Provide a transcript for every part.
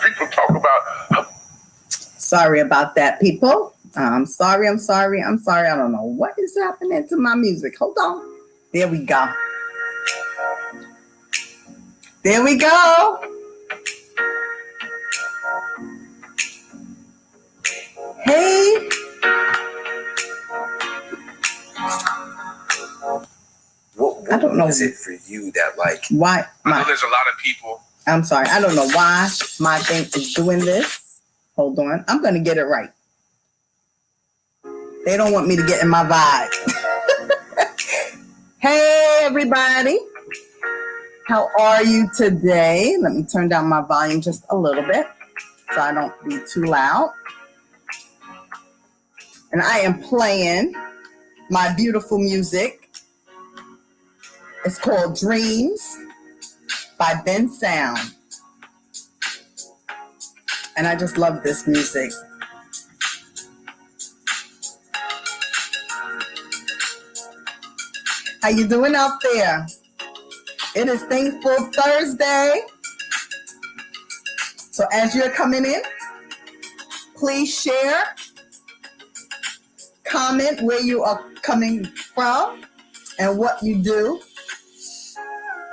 People talk about. Sorry about that, people. I'm sorry. I don't know what is happening to my music. Hold on. There we go. Hey. What I don't know. is it for you that like? Why? I know there's a lot of people. I'm sorry. I don't know why my thing is doing this. Hold on. I'm going to get it right. They don't want me to get in my vibe. Hey, everybody. How are you today? Let me turn down my volume just a little bit so I don't be too loud. And I am playing my beautiful music. It's called Dreams by Ben Sound. And I just love this music. How you doing out there? It is Thankful Thursday. So as you're coming in, please share, comment where you are coming from and what you do.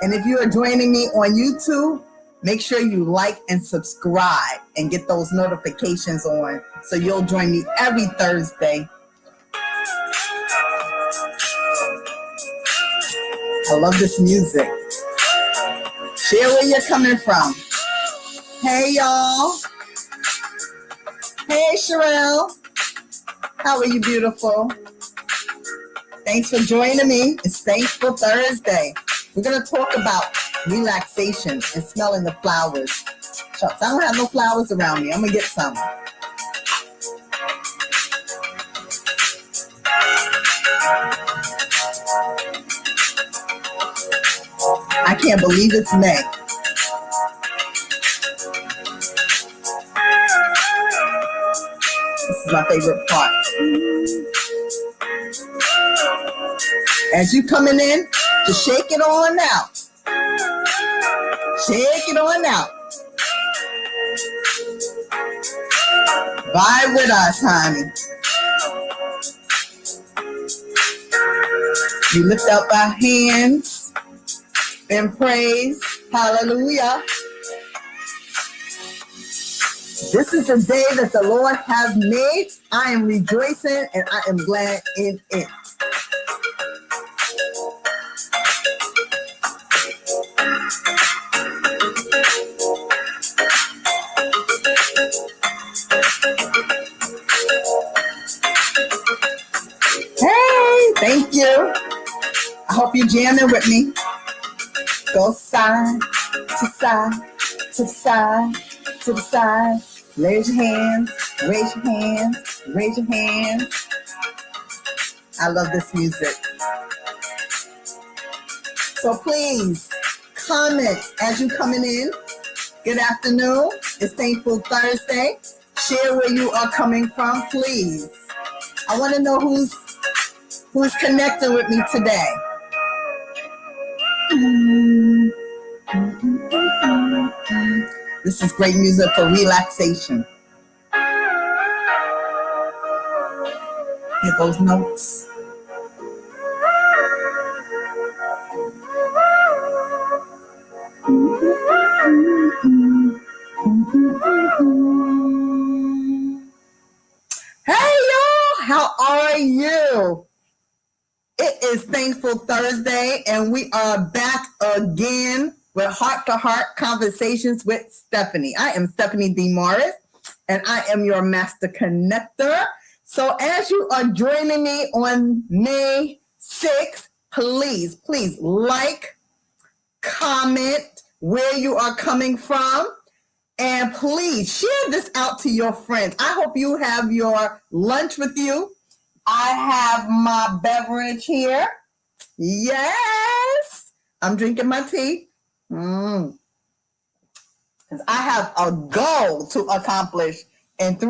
And if you are joining me on YouTube, make sure you like and subscribe and get those notifications on so you'll join me every Thursday. I love this music. Share where you're coming from. Hey, y'all. Hey, Sherelle. How are you, beautiful? Thanks for joining me. It's Thankful Thursday. We're going to talk about relaxation and smelling the flowers. Shucks, I don't have no flowers around me. I'm going to get some. I can't believe it's May. This is my favorite part. As you coming in, just shake it on out. Shake it on out. Vibe with us, honey. We lift up our hands in praise. Hallelujah. This is the day that the Lord has made. I am rejoicing and I am glad in it. Hey, thank you. I hope you're jamming with me. Go side to side, to the side, to the side. Raise your hands, raise your hands, raise your hands. I love this music. So please comment as you're coming in. Good afternoon. It's Thankful Thursday. Share where you are coming from, please. I want to know who's connecting with me today. This is great music for relaxation. Hear those notes. Hey y'all, how are you? It is Thankful Thursday and we are back again with Heart2Heart Conversations with Stephanie. I am Stephanie D. Morris and I am your master connector. So as you are joining me on May 6th, please like, comment where you are coming from, and please share this out to your friends. I hope you have your lunch with you. I have my beverage here. Yes, I'm drinking my tea. Because I have a goal to accomplish and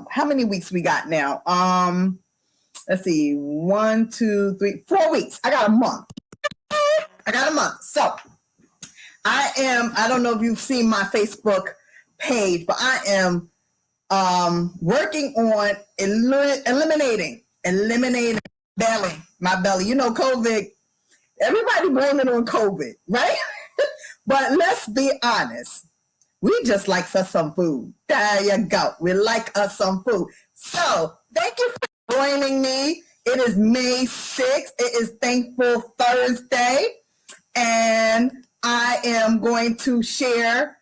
how many weeks we got now? Let's see, 1, 2, 3, 4 weeks. I got a month. So I don't know if you've seen my Facebook page, but I am working on eliminating my belly. You know, COVID, everybody blaming on COVID, right? But let's be honest. We just like us some food. There you go. We like us some food. So thank you for joining me. It is May 6th. It is Thankful Thursday. And I am going to share,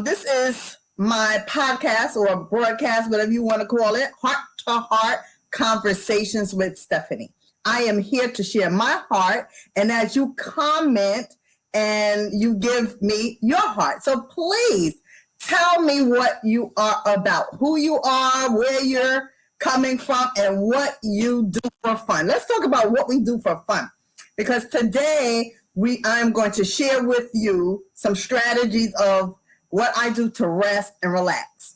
this is my podcast or broadcast, whatever you want to call it, Heart to Heart Conversations with Stephanie. I am here to share my heart. And as you comment, and you give me your heart. So please tell me what you are about, who you are, where you're coming from, and what you do for fun. Let's talk about what we do for fun. Because today I'm going to share with you some strategies of what I do to rest and relax.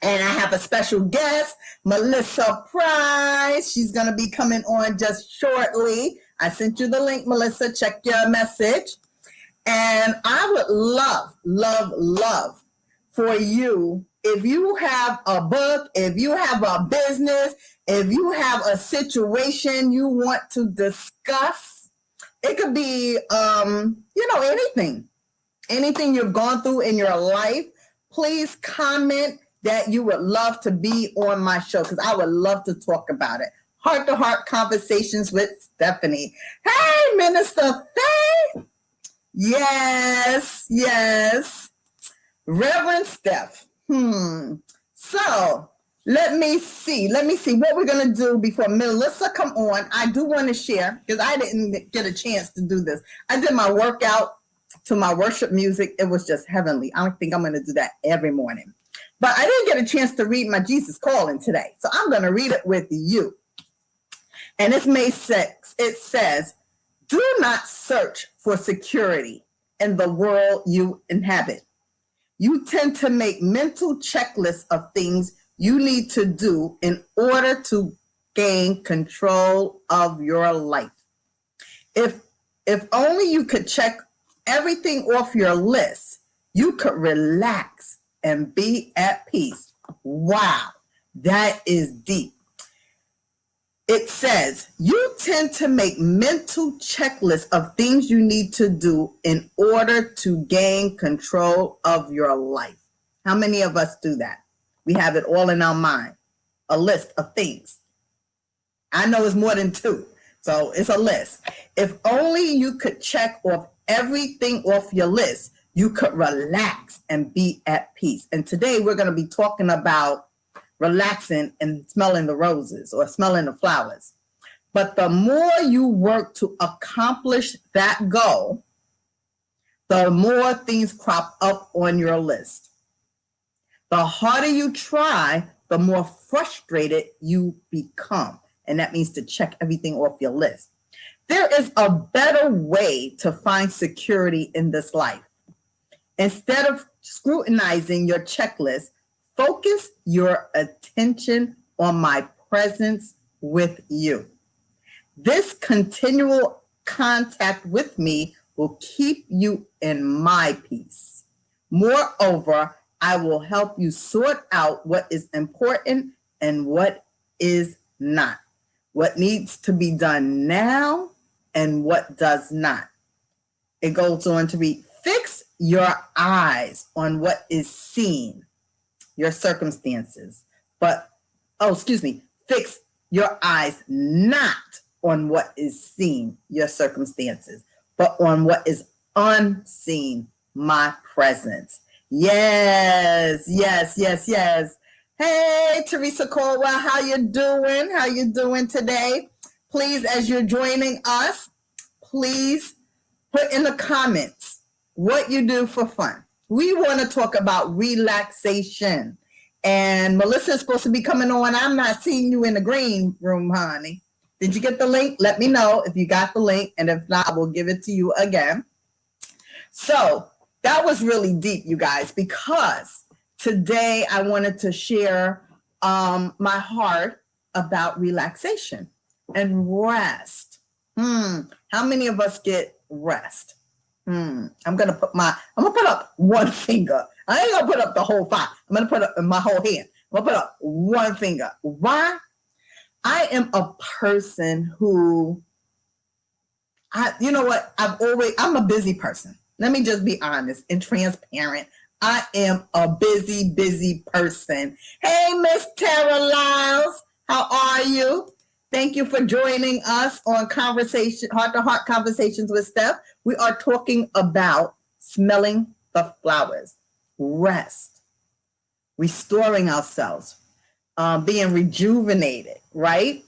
And I have a special guest, Melissa Price. She's going to be coming on just shortly. I sent you the link, Melissa. Check your message. And I would love for you, if you have a book, if you have a business, if you have a situation you want to discuss, it could be, anything you've gone through in your life, please comment that you would love to be on my show because I would love to talk about it. Heart to Heart Conversations with Stephanie. Hey, Minister Faye. Yes. Reverend Steph. So let me see what we're going to do before Melissa come on. I do want to share, because I didn't get a chance to do this. I did my workout to my worship music. It was just heavenly. I don't think I'm going to do that every morning. But I didn't get a chance to read my Jesus Calling today. So I'm going to read it with you. And it's May 6th. It says, do not search for security in the world you inhabit. You tend to make mental checklists of things you need to do in order to gain control of your life. If only you could check everything off your list, you could relax and be at peace. Wow, that is deep. It says, you tend to make mental checklists of things you need to do in order to gain control of your life. How many of us do that? We have it all in our mind, a list of things. I know it's more than 2, so it's a list. If only you could check off everything off your list, you could relax and be at peace. And today we're going to be talking about relaxing and smelling the roses or smelling the flowers. But the more you work to accomplish that goal, the more things crop up on your list. The harder you try, the more frustrated you become. And that means to check everything off your list. There is a better way to find security in this life. Instead of scrutinizing your checklist, focus your attention on my presence with you. This continual contact with me will keep you in my peace. Moreover, I will help you sort out what is important and what is not, what needs to be done now and what does not. It goes on to read, fix your eyes on what is seen, your circumstances, fix your eyes not on what is seen, your circumstances, but on what is unseen, my presence. Yes. Hey, Teresa Caldwell, how you doing? How you doing today? Please, as you're joining us, please put in the comments what you do for fun. We want to talk about relaxation. And Melissa is supposed to be coming on. I'm not seeing you in the green room, honey. Did you get the link? Let me know if you got the link. And if not, I will give it to you again. So that was really deep, you guys, because today I wanted to share my heart about relaxation and rest. How many of us get rest? I'm gonna put up one finger. I ain't gonna put up the whole five. I'm gonna put up my whole hand. I'm gonna put up one finger. Why? I am a person who, you know what? I'm a busy person. Let me just be honest and transparent. I am a busy person. Hey, Miss Tara Lyles, how are you? Thank you for joining us on Heart-to-Heart Conversations with Steph. We are talking about smelling the flowers, rest, restoring ourselves, being rejuvenated, right?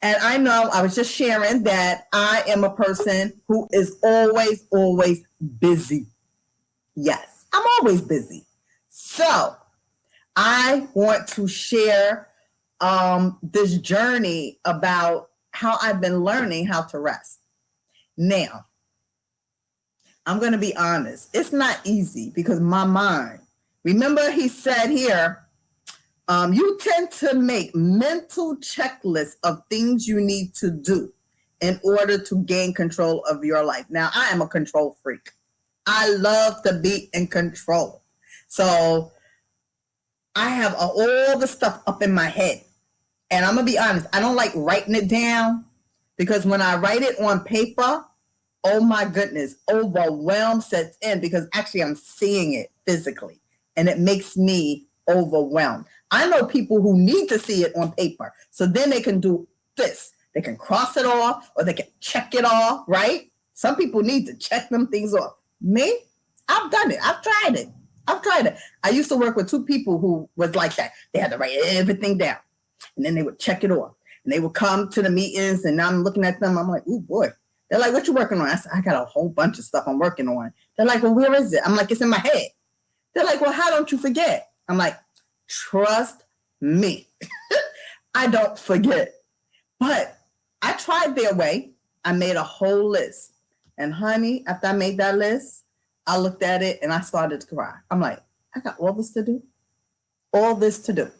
And I know I was just sharing that I am a person who is always busy. Yes, I'm always busy. So I want to share this journey about how I've been learning how to rest. Now, I'm going to be honest. It's not easy because my mind, remember he said here, you tend to make mental checklists of things you need to do in order to gain control of your life. Now, I am a control freak. I love to be in control. So I have all the stuff up in my head. And I'm going to be honest, I don't like writing it down because when I write it on paper, oh my goodness, overwhelm sets in because actually I'm seeing it physically and it makes me overwhelmed. I know people who need to see it on paper. So then they can do this. They can cross it off or they can check it off, right? Some people need to check them things off. Me, I've done it. I've tried it. I used to work with two people who was like that. They had to write everything down and then they would check it off. And they would come to the meetings and I'm looking at them. I'm like, oh boy. They're like, what you working on? I said, I got a whole bunch of stuff I'm working on. They're like, well, where is it? I'm like, it's in my head. They're like, well, how don't you forget? I'm like, trust me. I don't forget. But I tried their way. I made a whole list. And honey, after I made that list, I looked at it and I started to cry. I'm like, I got all this to do. All this to do.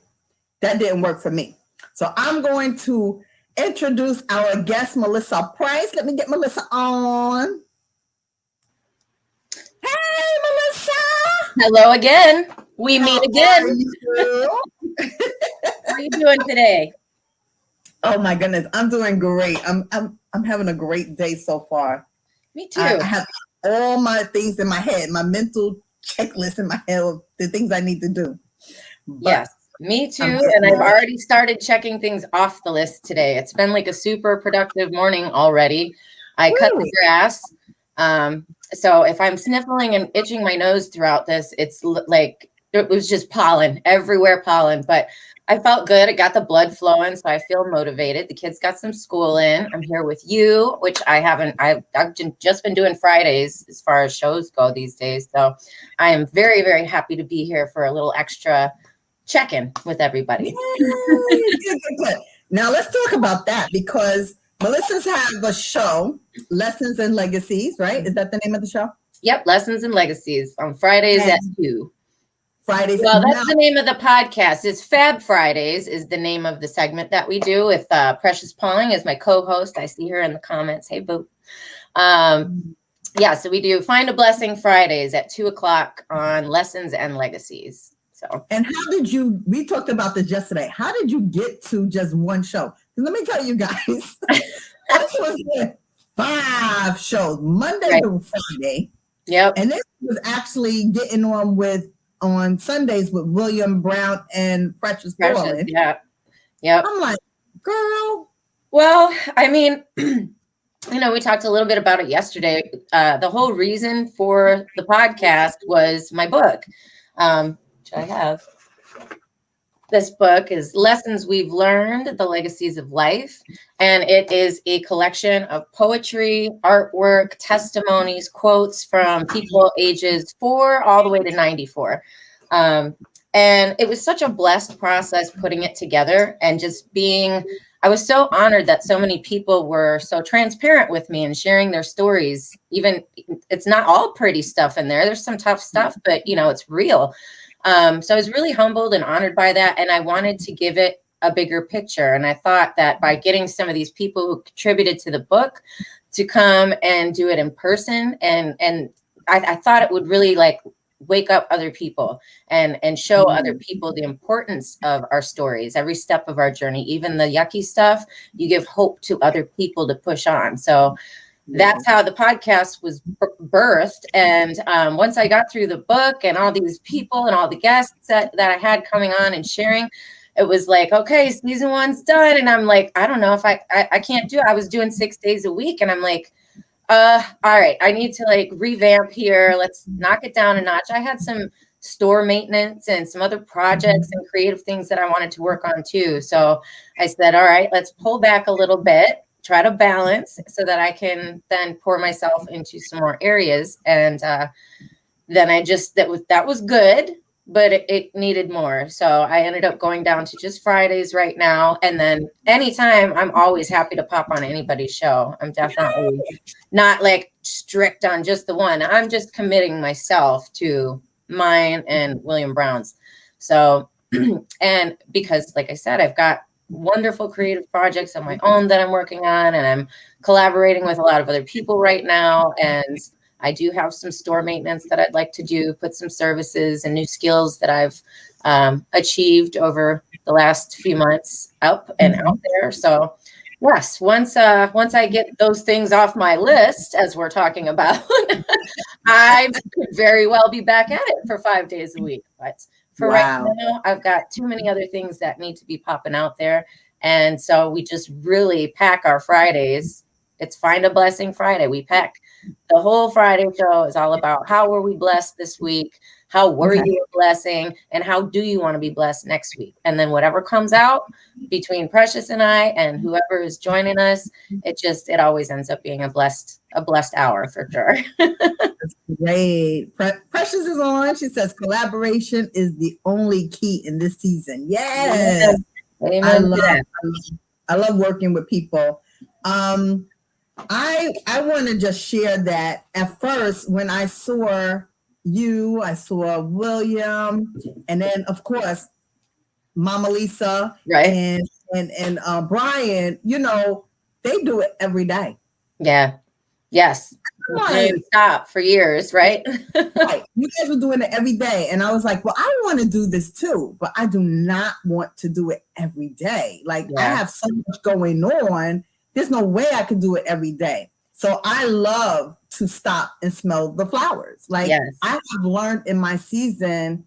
That didn't work for me. So I'm going to introduce our guest, Melissa Price. Let me get Melissa on. Hey, Melissa. Hello again. We meet again. How are you doing today? Oh my goodness, I'm doing great. I'm having a great day so far. Me too. I have all my things in my head, my mental checklist in my head of the things I need to do. But yes, me too. And I've already started checking things off the list today. It's been like a super productive morning already. I cut the grass. So if I'm sniffling and itching my nose throughout this, it's like it was just pollen everywhere, pollen. But I felt good. It got the blood flowing, so I feel motivated. The kids got some school in. I'm here with you, which I haven't. I've just been doing Fridays as far as shows go these days. So I am very, very happy to be here for a little extra check-in with everybody. Good. Now let's talk about that because Melissa's have a show, Lessons and Legacies, right? Is that the name of the show? Yep, Lessons and Legacies on Fridays at 2. Fridays. Well, that's the name of the podcast. Is Fab Fridays is the name of the segment that we do with Precious Pauling as my co-host. I see her in the comments. Hey, boo. Yeah, so we do Find a Blessing Fridays at 2:00 on Lessons and Legacies. So, and how did you? We talked about this yesterday. How did you get to just one show? Let me tell you guys. This was 5 shows, Monday through Friday. Yep. And this was actually getting on Sundays with William Brown and Precious Pauling. Yeah. Yep. I'm like, girl. Well, I mean, we talked a little bit about it yesterday. The whole reason for the podcast was my book, which I have. This book is Lessons We've Learned, The Legacies of Life. And it is a collection of poetry, artwork, testimonies, quotes from people ages 4 all the way to 94. And it was such a blessed process putting it together and just I was so honored that so many people were so transparent with me and sharing their stories. Even it's not all pretty stuff in there. There's some tough stuff, but it's real. So I was really humbled and honored by that. And I wanted to give it a bigger picture. And I thought that by getting some of these people who contributed to the book to come and do it in person, and I thought it would really like wake up other people and show other people the importance of our stories, every step of our journey, even the yucky stuff. You give hope to other people to push on. So that's how the podcast was birthed. And once I got through the book and all these people and all the guests that I had coming on and sharing, it was like, okay, season 1's done. And I'm like, I don't know if I can't do it. I was doing 6 days a week. And I'm like, all right, I need to like revamp here. Let's knock it down a notch. I had some store maintenance and some other projects and creative things that I wanted to work on too. So I said, all right, let's pull back a little bit, try to balance so that I can then pour myself into some more areas. And then I just, that was good, but it needed more. So I ended up going down to just Fridays right now. And then anytime, I'm always happy to pop on anybody's show. I'm definitely not like strict on just the one. I'm just committing myself to mine and William Brown's. So, and because like I said, I've got wonderful creative projects of my own that I'm working on, and I'm collaborating with a lot of other people right now. And I do have some store maintenance that I'd like to do, put some services and new skills that I've achieved over the last few months up and out there. So yes, once I get those things off my list, as we're talking about, I could very well be back at it for 5 days a week. But for right now, I've got too many other things that need to be popping out there. And so we just really pack our Fridays. It's Find a Blessing Friday. We pack the whole Friday show is all about how were we blessed this week? How were you a blessing? And how do you want to be blessed next week? And then whatever comes out between Precious and I and whoever is joining us, it always ends up being a blessed hour for sure. That's great. Precious is on. She says collaboration is the only key in this season. Yes. Amen. I love working with people. I want to just share that at first when I saw you, I saw William, and then of course Mama Lisa, right, and Brian. You know, they do it every day. Yeah. Yes. Right. Stop for years, right? Right. You guys were doing it every day, and I was like, well, I want to do this too, but I do not want to do it every day. Like I have so much going on. There's no way I could do it every day. So I love to stop and smell the flowers. Like I have learned in my season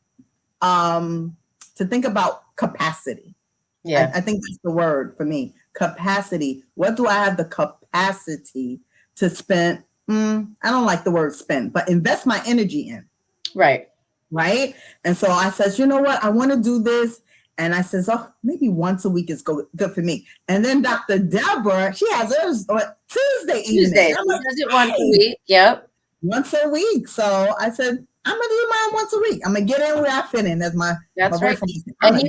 to think about capacity. Yeah. I think that's the word for me. Capacity. What do I have the capacity to spend? I don't like the word spend, but invest my energy in. Right. Right. And so I says, you know what? I want to do this. And I says, oh, maybe once a week is good for me. And then Dr. Deborah, she has hers on Tuesday evening. She does it once a week. Yep. Once a week. So I said, I'm going to do mine once a week. I'm going to get in where I fit in. That's my right. And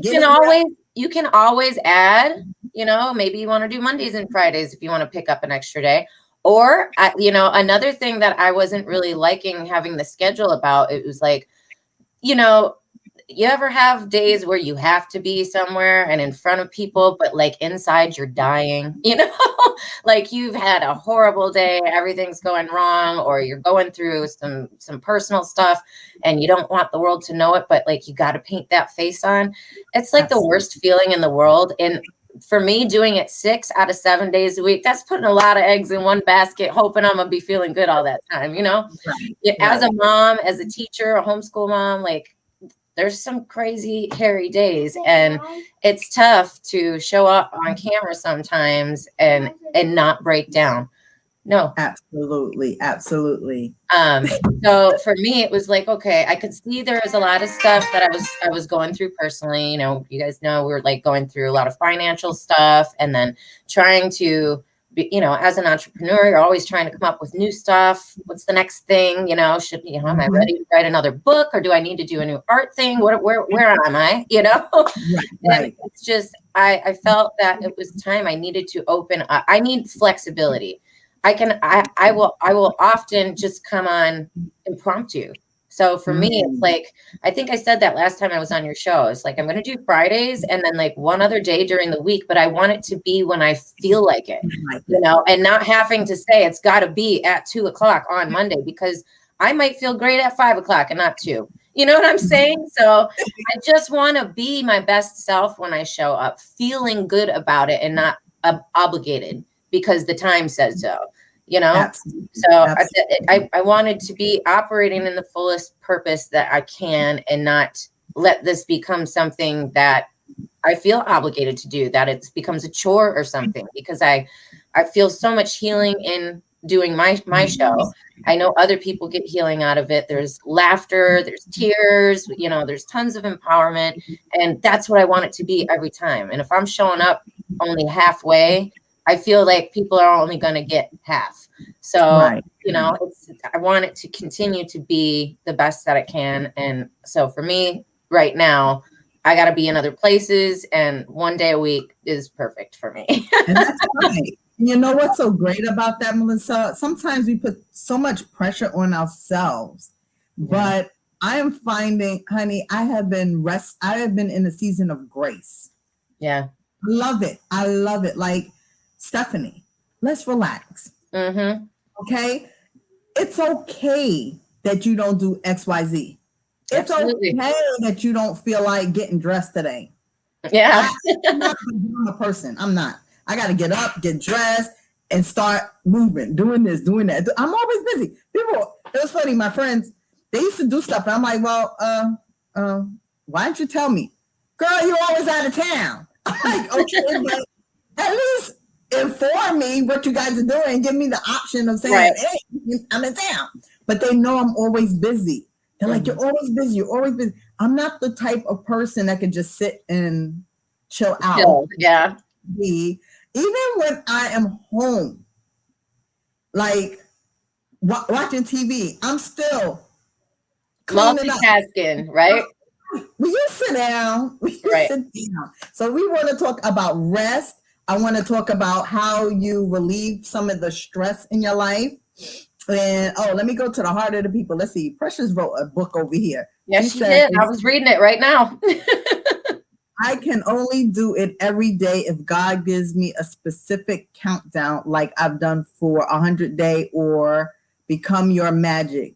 you can always add, you know, maybe you want to do Mondays and Fridays if you want to pick up an extra day. Or, you know, another thing that I wasn't really liking having the schedule about, it was like, you know, you ever have days where you have to be somewhere and in front of people, but like inside you're dying, you know, like you've had a horrible day, everything's going wrong, or you're going through some personal stuff and you don't want the world to know it, but like you got to paint that face on. It's like the worst feeling in the world. And for me, doing it 6 out of 7 days a week, that's putting a lot of eggs in one basket, hoping I'm going to be feeling good all that time, you know, as a mom, as a teacher, a homeschool mom, like, there's some crazy, hairy days, and it's tough to show up on camera sometimes and not break down. No, absolutely. So for me, it was like, okay, I could see there was a lot of stuff that I was going through personally. You know, you guys know we were like going through a lot of financial stuff, and then trying to be, you know, as an entrepreneur, you're always trying to come up with new stuff. What's the next thing? You know, am I ready to write another book, or do I need to do a new art thing? Where am I? You know, right. It's just, I felt that it was time I needed to open up. I need flexibility. I will often just come on impromptu. So for me, it's like, I think I said that last time I was on your show. It's like, I'm going to do Fridays and then like one other day during the week, but I want it to be when I feel like it, you know, and not having to say it's got to be at 2:00 on Monday, because I might feel great at 5:00 and not 2. You know what I'm saying? So I just want to be my best self when I show up, feeling good about it and not obligated because the time says so. You know, Absolutely. so Absolutely. I wanted to be operating in the fullest purpose that I can and not let this become something that I feel obligated to do, that it becomes a chore or something, because I feel so much healing in doing my show. I know other people get healing out of it. There's laughter, there's tears, you know, there's tons of empowerment. And that's what I want it to be every time. And if I'm showing up only halfway, I feel like people are only going to get half. So, you know, I want it to continue to be the best that it can. And so for me right now, I got to be in other places, and one day a week is perfect for me. And that's right. You know what's so great about that, Melissa? Sometimes we put so much pressure on ourselves, but I am finding, honey, I have been in a season of grace. Yeah. Love it. I love it. Like, Stephanie, let's relax. Mm-hmm. Okay? It's okay that you don't do XYZ. It's Absolutely. okay that you don't feel like getting dressed today. Yeah. I'm not a person. I'm not. I got to get up, get dressed, and start moving, doing this, doing that. I'm always busy. People, it was funny. My friends, they used to do stuff, and I'm like, well, why didn't you tell me? Girl, you're always out of town. I'm like, okay, but at least inform me what you guys are doing and give me the option of saying, hey, I'm in town. But they know I'm always busy. They're like, you're always busy. You're always busy. I'm not the type of person that can just sit and chill out. Yeah. Even when I am home, like watching TV, I'm still multitasking, right? Will you sit down? Sit down? So we want to talk about rest. I want to talk about how you relieve some of the stress in your life. And let me go to the heart of the people. Let's see. Precious wrote a book over here. Yeah, she did. I was reading it right now. I can only do it every day if God gives me a specific countdown, like I've done for 100-day or Become Your Magic.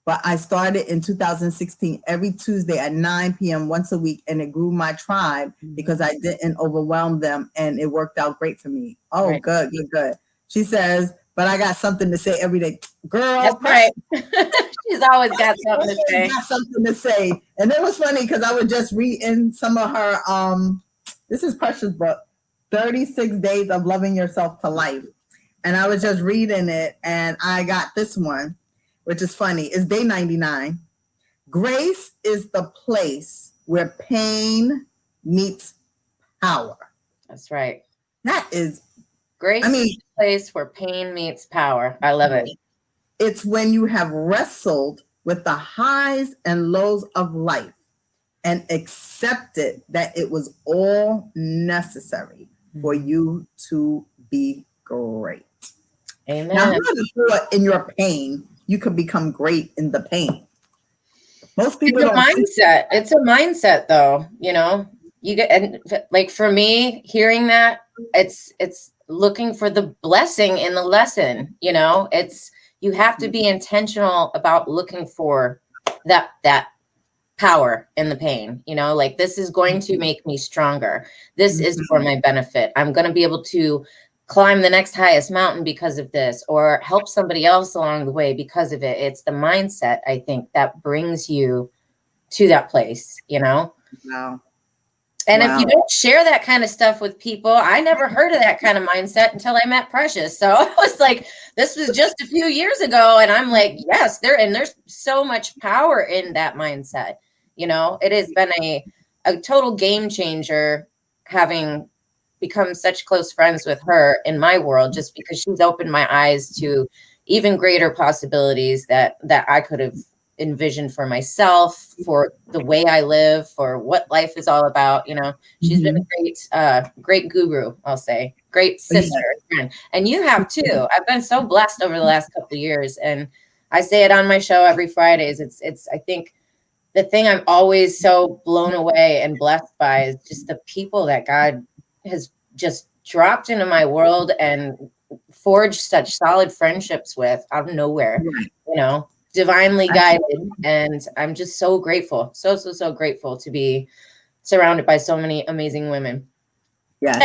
But I started in 2016 every Tuesday at 9 p.m. once a week, and it grew my tribe because I didn't overwhelm them, and it worked out great for me. Oh, good. She says, but I got something to say every day. Girl, that's right. She's always got something to say. And it was funny because I was just reading some of her, this is Precious' book, 36 Days of Loving Yourself to Life. And I was just reading it, and I got this one, which is funny. It's day 99. Grace is the place where pain meets power. That's right. That is grace. Is the place where pain meets power. I love it. It's when you have wrestled with the highs and lows of life and accepted that it was all necessary for you to be great. Amen. Now, who thought in your pain you could become great in the pain? Most people it's a mindset. It's a mindset, though. You know, you get, and like for me, hearing that, it's looking for the blessing in the lesson. You know, you have to be intentional about looking for that power in the pain. You know, like, this is going to make me stronger. This is for my benefit. I'm going to be able to climb the next highest mountain because of this, or help somebody else along the way because of it. It's the mindset, I think, that brings you to that place, you know? Wow. And if you don't share that kind of stuff with people, I never heard of that kind of mindset until I met Precious. So I was like, this was just a few years ago. And I'm like, yes, there's so much power in that mindset. You know, it has been a total game changer having become such close friends with her in my world, just because she's opened my eyes to even greater possibilities that I could have envisioned for myself, for the way I live, for what life is all about. You know, she's been a great guru, I'll say, great sister, friend. And you have too. I've been so blessed over the last couple of years, and I say it on my show every Fridays. It's I think the thing I'm always so blown away and blessed by is just the people that God has just dropped into my world and forged such solid friendships with out of nowhere, you know, divinely guided. And I'm just so grateful, so grateful to be surrounded by so many amazing women. Yes,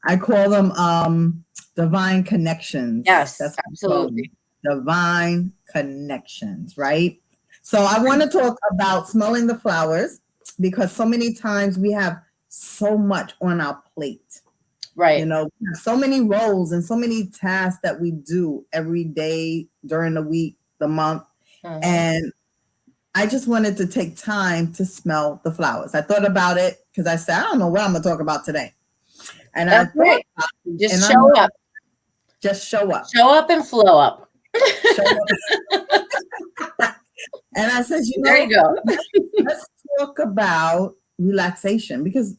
I call them divine connections. Yes, that's absolutely. Divine connections, right? So I want to talk about smelling the flowers, because so many times we have so much on our plate. Right. You know, so many roles and so many tasks that we do every day, during the week, the month. And I just wanted to take time to smell the flowers. I thought about it because I said, I don't know what I'm going to talk about today. And That's I thought, just show up. Just show up. Show up and flow up. And I said, there you go. Let's talk about relaxation, because,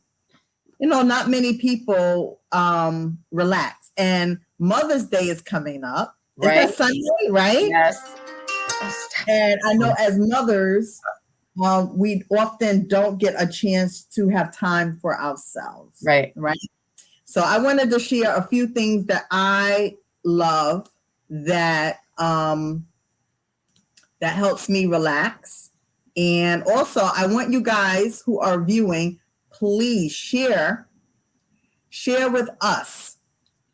you know, not many people relax. And Mother's Day is coming up. Right. It's that Sunday, right? Yes. And I know as mothers, we often don't get a chance to have time for ourselves. Right. Right. So I wanted to share a few things that I love that that helps me relax. And also, I want you guys who are viewing, please share with us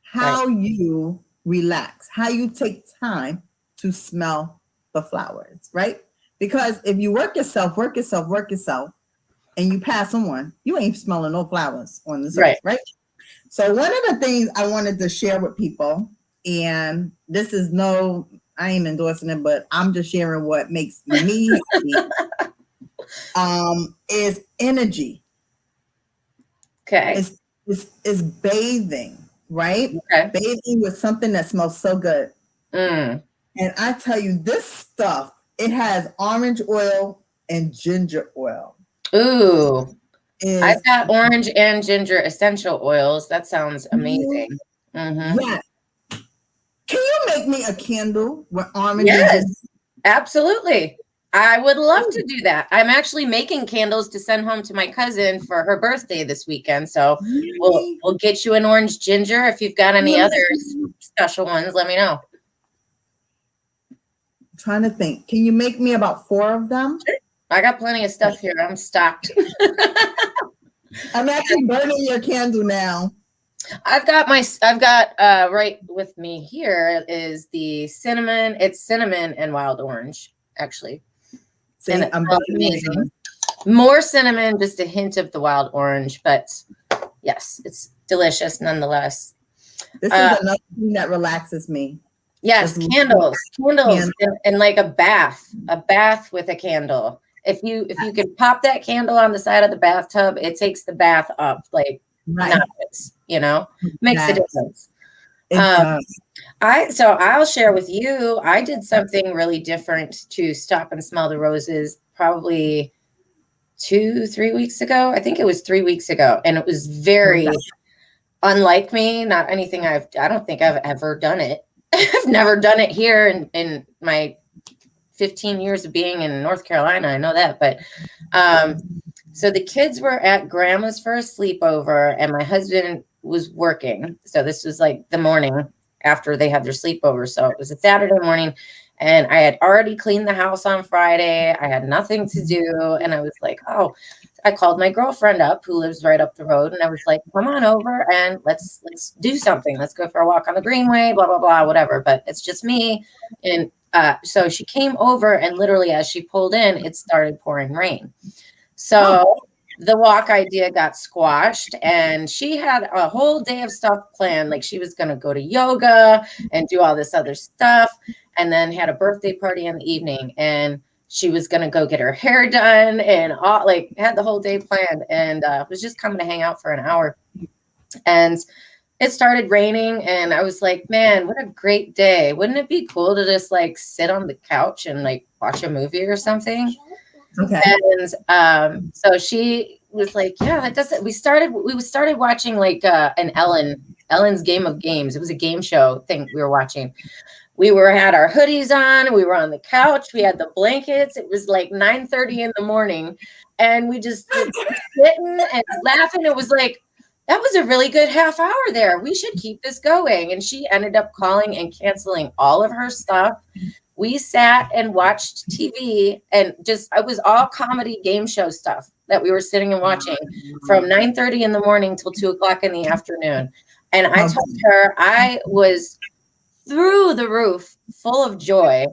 how you relax, how you take time to smell the flowers, right? Because if you work yourself, and you pass on, you ain't smelling no flowers on this earth, right? So one of the things I wanted to share with people, and this is I ain't endorsing it, but I'm just sharing what makes me happy, is energy. Okay. It's bathing, right? Okay. Bathing with something that smells so good. Mm. And I tell you, this stuff, it has orange oil and ginger oil. Ooh. I've got orange and ginger essential oils. That sounds amazing. Mm-hmm. Yeah. Can you make me a candle with orange? Yes, absolutely. I would love to do that. I'm actually making candles to send home to my cousin for her birthday this weekend. So we'll get you an orange ginger. If you've got any other special ones, let me know. I'm trying to think. Can you make me about 4 of them? I got plenty of stuff here. I'm stocked. I'm actually burning your candle now. I've got right with me here is the cinnamon. It's cinnamon and wild orange, actually. See, and I'm amazing. More cinnamon, just a hint of the wild orange, but yes, it's delicious nonetheless. This is another thing that relaxes me. Yes, candles, and like a bath with a candle. If you can pop that candle on the side of the bathtub, it takes the bath up like notches, you know, makes a difference. It does. I'll share with you, I did something really different to stop and smell the roses probably 2-3 weeks ago. I think it was 3 weeks ago. And it was very unlike me, not anything I don't think I've ever done it. I've never done it here in my 15 years of being in North Carolina. I know that, but so the kids were at grandma's for a sleepover and my husband was working. So this was like the morning after they had their sleepover. So it was a Saturday morning and I had already cleaned the house on Friday. I had nothing to do. And I was like, oh, I called my girlfriend up who lives right up the road. And I was like, come on over and let's do something. Let's go for a walk on the greenway, blah, blah, blah, whatever. But it's just me. And so she came over and literally as she pulled in, it started pouring rain. So the walk idea got squashed and she had a whole day of stuff planned. Like she was going to go to yoga and do all this other stuff and then had a birthday party in the evening and she was going to go get her hair done and all, like had the whole day planned and was just coming to hang out for an hour. And it started raining and I was like, man, what a great day. Wouldn't it be cool to just like sit on the couch and like watch a movie or something? Okay. And so she was like, yeah, that doesn't, we started watching like an Ellen's Game of Games. It was a game show thing we were watching. had our hoodies on, we were on the couch, we had the blankets. It was like 9:30 in the morning, and we just were sitting and laughing. It was like, that was a really good half hour there. We should keep this going. And she ended up calling and canceling all of her stuff. We sat and watched TV, and just, it was all comedy game show stuff that we were sitting and watching from 9:30 in the morning till 2:00 in the afternoon. And I told her I was through the roof, full of joy.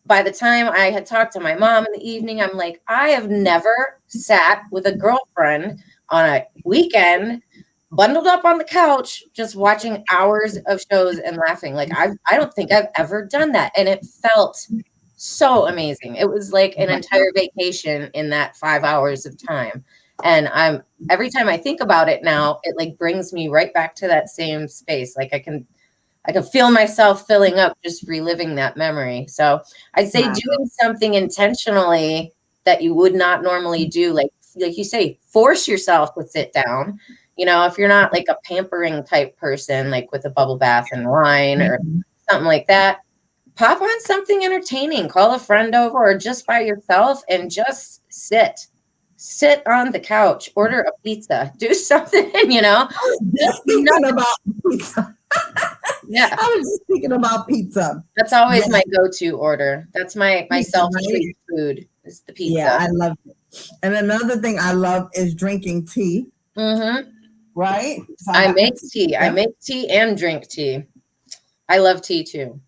By the time I had talked to my mom in the evening, I'm like, I have never sat with a girlfriend on a weekend, bundled up on the couch, just watching hours of shows and laughing. Like, I don't think I've ever done that. And it felt so amazing. It was like an entire vacation in that 5 hours of time. And every time I think about it now, it like brings me right back to that same space. Like I can feel myself filling up just reliving that memory. So I'd say doing something intentionally that you would not normally do, like you say, force yourself to sit down. You know, if you're not like a pampering type person, like with a bubble bath and wine or something like that, pop on something entertaining, call a friend over or just by yourself and just sit on the couch, order a pizza, do something, you know. Just thinking about pizza. Yeah. I was just thinking about pizza. That's always my go-to order. That's my self-treat food is the pizza. Yeah, I love it. And another thing I love is drinking tea. Mm-hmm. Right? So I make tea. I make tea and drink tea. I love tea too.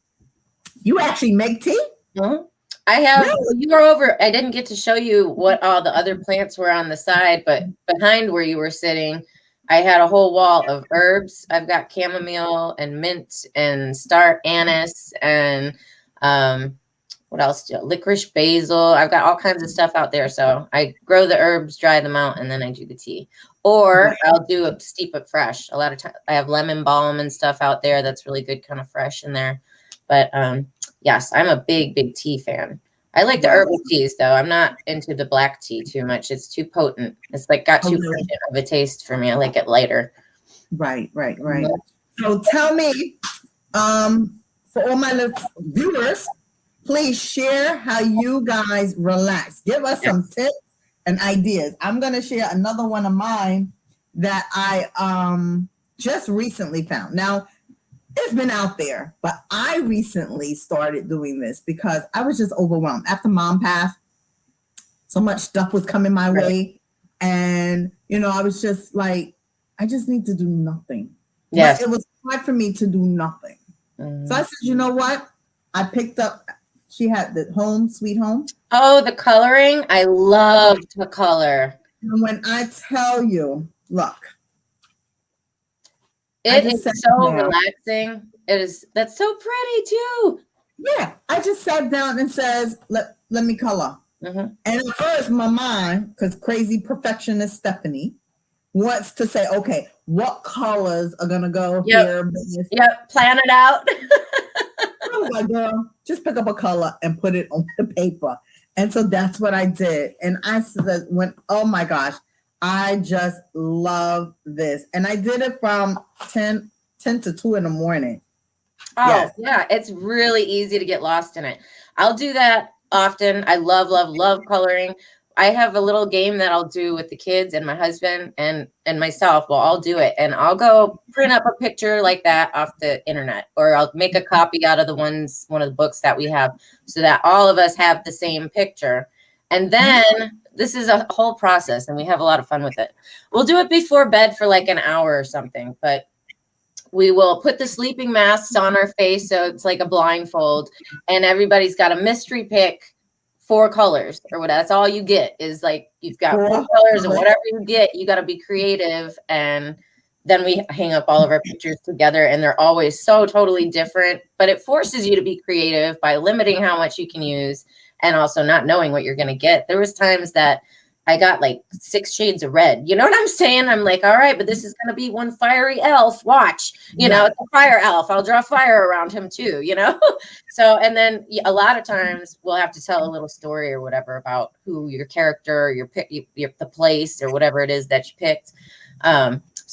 You actually make tea? Mm-hmm. I have, really? You were over, I didn't get to show you what all the other plants were on the side, but behind where you were sitting, I had a whole wall of herbs. I've got chamomile and mint and star anise and what else? Licorice basil. I've got all kinds of stuff out there. So I grow the herbs, dry them out, and then I do the tea. Or I'll do a steep it fresh. A lot of times I have lemon balm and stuff out there that's really good, kind of fresh in there. But yes, I'm a big, big tea fan. I like the herbal teas though. I'm not into the black tea too much. It's too potent. It's like got too potent of a taste for me. I like it lighter. Right. So tell me, for all my viewers, please share how you guys relax. Give us some tips and ideas. I'm going to share another one of mine that I just recently found. Now, it's been out there, but I recently started doing this because I was just overwhelmed. After mom passed, so much stuff was coming my way. And, you know, I was just like, I just need to do nothing. Yes. But it was hard for me to do nothing. Mm-hmm. So I said, you know what? I picked up, she had the Home Sweet Home. Oh, the coloring. I love to color. And when I tell you, look. It is so relaxing. That's so pretty too. Yeah. I just sat down and says, let me color. Mm-hmm. And at first my mind, because crazy perfectionist Stephanie, wants to say, okay, what colors are going to go here? Yep. Plan it out. I was like, girl, just pick up a color and put it on the paper. And so that's what I did. And I said, oh my gosh, I just love this. And I did it from 10 to 2 in the morning. Oh, yeah. It's really easy to get lost in it. I'll do that often. I love, love, love coloring. I have a little game that I'll do with the kids and my husband and myself. Well, I'll do it. And I'll go print up a picture like that off the internet, or I'll make a copy out of one of the books that we have so that all of us have the same picture. And then this is a whole process and we have a lot of fun with it. We'll do it before bed for like an hour or something, but we will put the sleeping masks on our face. So it's like a blindfold and everybody's got a mystery pick 4 colors or whatever. That's all you get is like, you've got 4 colors and whatever you get, you got to be creative. And then we hang up all of our pictures together and they're always so totally different, but it forces you to be creative by limiting how much you can use and also not knowing what you're going to get. There was times that I got like 6 shades of red. You know what I'm saying? I'm like, all right, but this is going to be one fiery elf. Watch, you know, it's a fire elf. I'll draw fire around him too, you know? So, and then a lot of times we'll have to tell a little story or whatever about who your character, the place or whatever it is that you picked.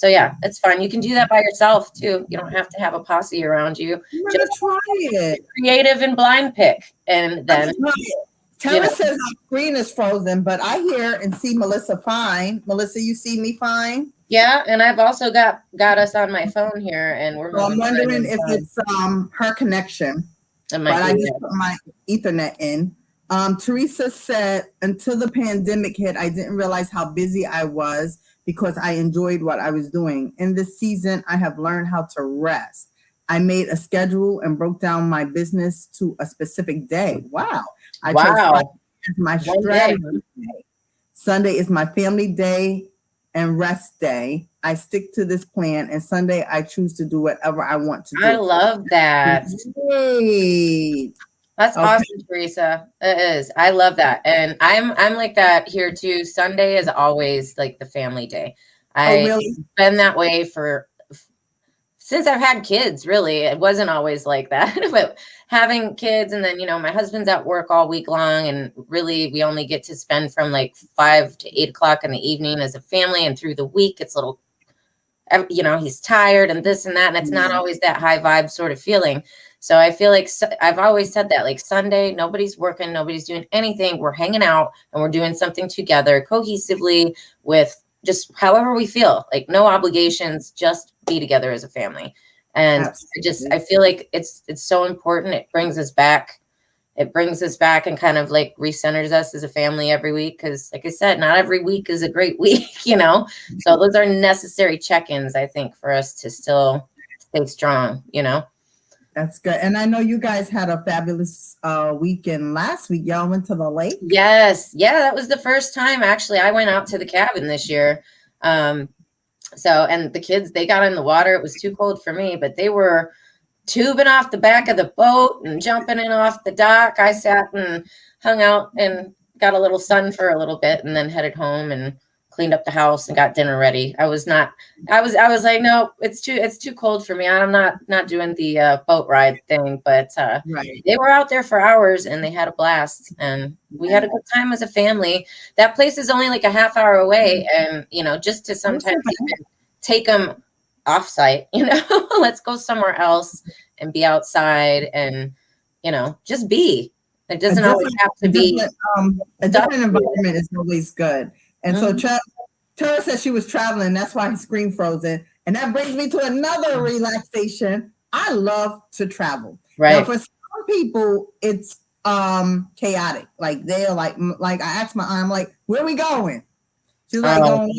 So yeah, it's fun. You can do that by yourself too. You don't have to have a posse around you. I'm gonna Just try it. creative and blind pick. And then, Tara says our screen is frozen, but I hear and see Melissa fine. Melissa, you see me fine? yeah, and I've also got us on my phone here, and we're. So I'm wondering if it's her connection. But I just put my Ethernet in. Teresa said, until the pandemic hit, I didn't realize how busy I was because I enjoyed what I was doing. In this season, I have learned how to rest. I made a schedule and broke down my business to a specific day. Wow. I chose Friday as my strategy day. Sunday is my family day and rest day. I stick to this plan, and Sunday I choose to do whatever I want to do. I love that. Great. That's awesome, Teresa. It is. I love that. And I'm like that here too. Sunday is always like the family day. I've been that way since I've had kids, really. It wasn't always like that, but having kids, and then, my husband's at work all week long, and really we only get to spend from like 5 to 8 o'clock in the evening as a family, and through the week it's a little, he's tired and this and that, and it's not always that high vibe sort of feeling. So I feel like I've always said that, like, Sunday, nobody's working, nobody's doing anything. We're hanging out and we're doing something together cohesively with just however we feel, like no obligations, just be together as a family. And I feel like it's so important. It brings us back. It brings us back and kind of like recenters us as a family every week. Because like I said, not every week is a great week, So those are necessary check-ins, I think, for us to still stay strong, That's good. And I know you guys had a fabulous weekend last week. Y'all went to the lake? Yes. Yeah, that was the first time, actually. I went out to the cabin this year. And the kids, they got in the water. It was too cold for me, but they were tubing off the back of the boat and jumping in off the dock. I sat and hung out and got a little sun for a little bit, and then headed home and cleaned up the house and got dinner ready. I was like, no, it's too cold for me. I'm not doing the boat ride thing, but they were out there for hours and they had a blast, and we had a good time as a family. That place is only like a half hour away, and just to sometimes even take them off site, let's go somewhere else and be outside and just be. It doesn't always have to be a different environment is always good. And so Tara said she was traveling. That's why her screen frozen. And that brings me to another relaxation. I love to travel. Right. Now, for some people, it's chaotic. Like they're like I asked my aunt, I'm like, where are we going? She's like,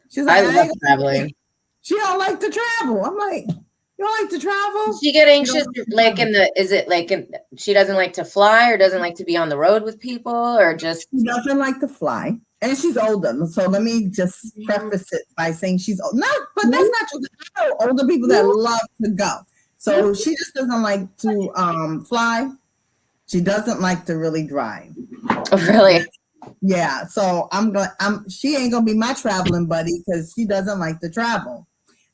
she's like, I love traveling. She don't like to travel. I'm like, you don't like to travel? She get anxious, she doesn't like to fly, or doesn't like to be on the road with people, or just she doesn't like to fly. And she's older. So let me just preface it by saying she's old. No, but that's not true. I know older people that love to go. So she just doesn't like to fly. She doesn't like to really drive. Really? Yeah. So she ain't gonna be my traveling buddy because she doesn't like to travel.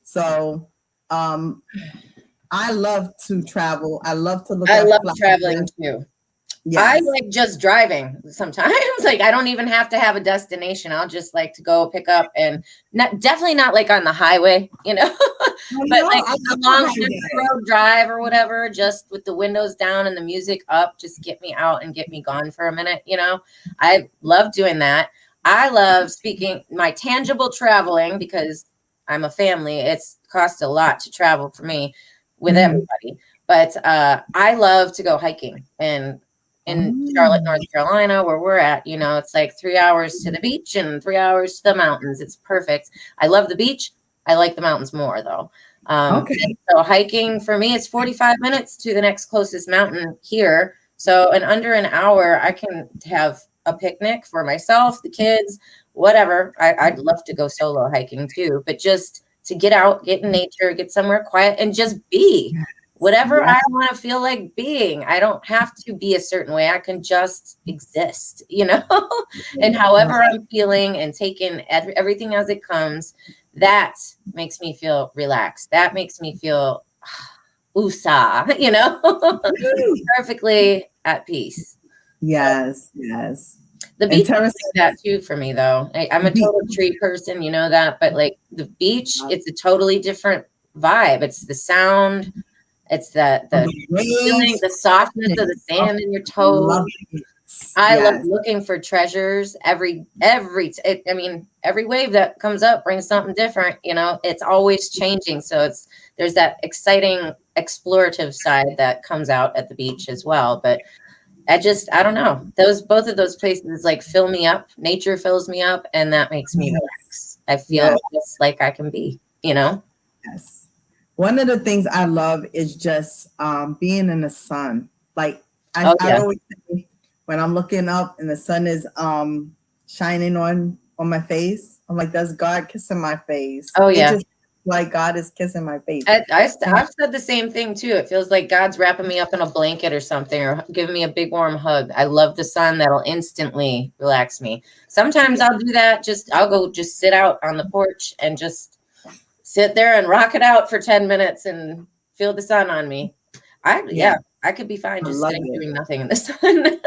So I love to travel. I love to look. I love traveling too. Yes. I like just driving sometimes. Like I don't even have to have a destination. I'll just like to go pick up, and definitely not like on the highway, but like a long road drive or whatever, just with the windows down and the music up, just get me out and get me gone for a minute. I love doing that. I love my tangible traveling, because I'm a family. It's cost a lot to travel for me with everybody, but I love to go hiking. And in Charlotte, North Carolina, where we're at, it's like 3 hours to the beach and 3 hours to the mountains. It's perfect. I love the beach. I like the mountains more though. So hiking for me, it's 45 minutes to the next closest mountain here. So in under an hour, I can have a picnic for myself, the kids, whatever. I'd love to go solo hiking too, but just to get out, get in nature, get somewhere quiet, and just be. Whatever I want to feel like being. I don't have to be a certain way. I can just exist, and however I'm feeling and taking everything as it comes, that makes me feel relaxed. That makes me feel perfectly at peace. Yes, yes. The And beach Tara is like that too for me, though. I'm a beach. total tree person, you know that, but like the beach, it's a totally different vibe. It's the sound, it's the feeling, waves. the softness of the sand in your toes. Love it. I love Yes. looking for treasures. I mean, every wave that comes up brings something different. You know, it's always changing. So there's that exciting explorative side that comes out at the beach as well. But I don't know. Both of those places like fill me up. Nature fills me up, and that makes me relax. I feel just like I can be, you know? Yes. One of the things I love is just being in the sun. Like I always say, when I'm looking up and the sun is shining on my face, I'm like, that's God kissing my face. Oh yeah. It just like God is kissing my face. I've said the same thing too. It feels like God's wrapping me up in a blanket or something, or giving me a big warm hug. I love the sun. That'll instantly relax me. Sometimes I'll do that. I'll go just sit out on the porch and just sit there and rock it out for 10 minutes and feel the sun on me. I could be fine just sitting doing nothing in the sun.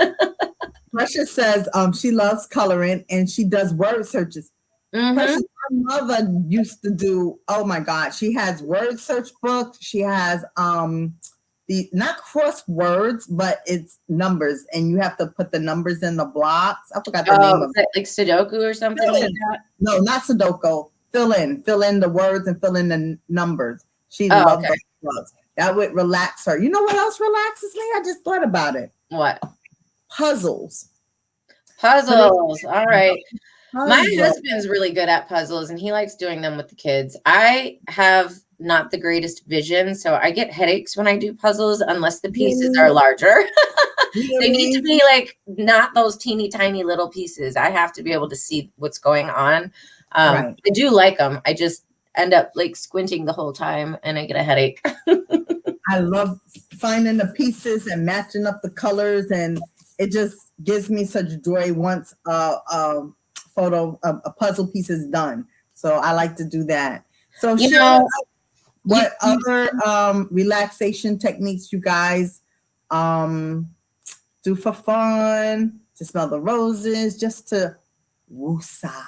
Precious says she loves coloring and she does word searches. Precious, my mother used to do, oh my God, she has word search books. She has the not crosswords, but it's numbers, and you have to put the numbers in the blocks. I forgot the name of it. Like Sudoku or something like that? No, not Sudoku. Fill in the words and fill in the numbers. She loved those books. That would relax her. You know what else relaxes me? I just thought about it. What? Puzzles. All right. My husband's really good at puzzles and he likes doing them with the kids. I have not the greatest vision, so I get headaches when I do puzzles unless the pieces are larger. They need to be like not those teeny tiny little pieces. I have to be able to see what's going on. I do like them. I just end up like squinting the whole time and I get a headache. I love finding the pieces and matching up the colors, and it just gives me such joy once a puzzle piece is done. So I like to do that. So what other relaxation techniques you guys do for fun, to smell the roses, just to woosah?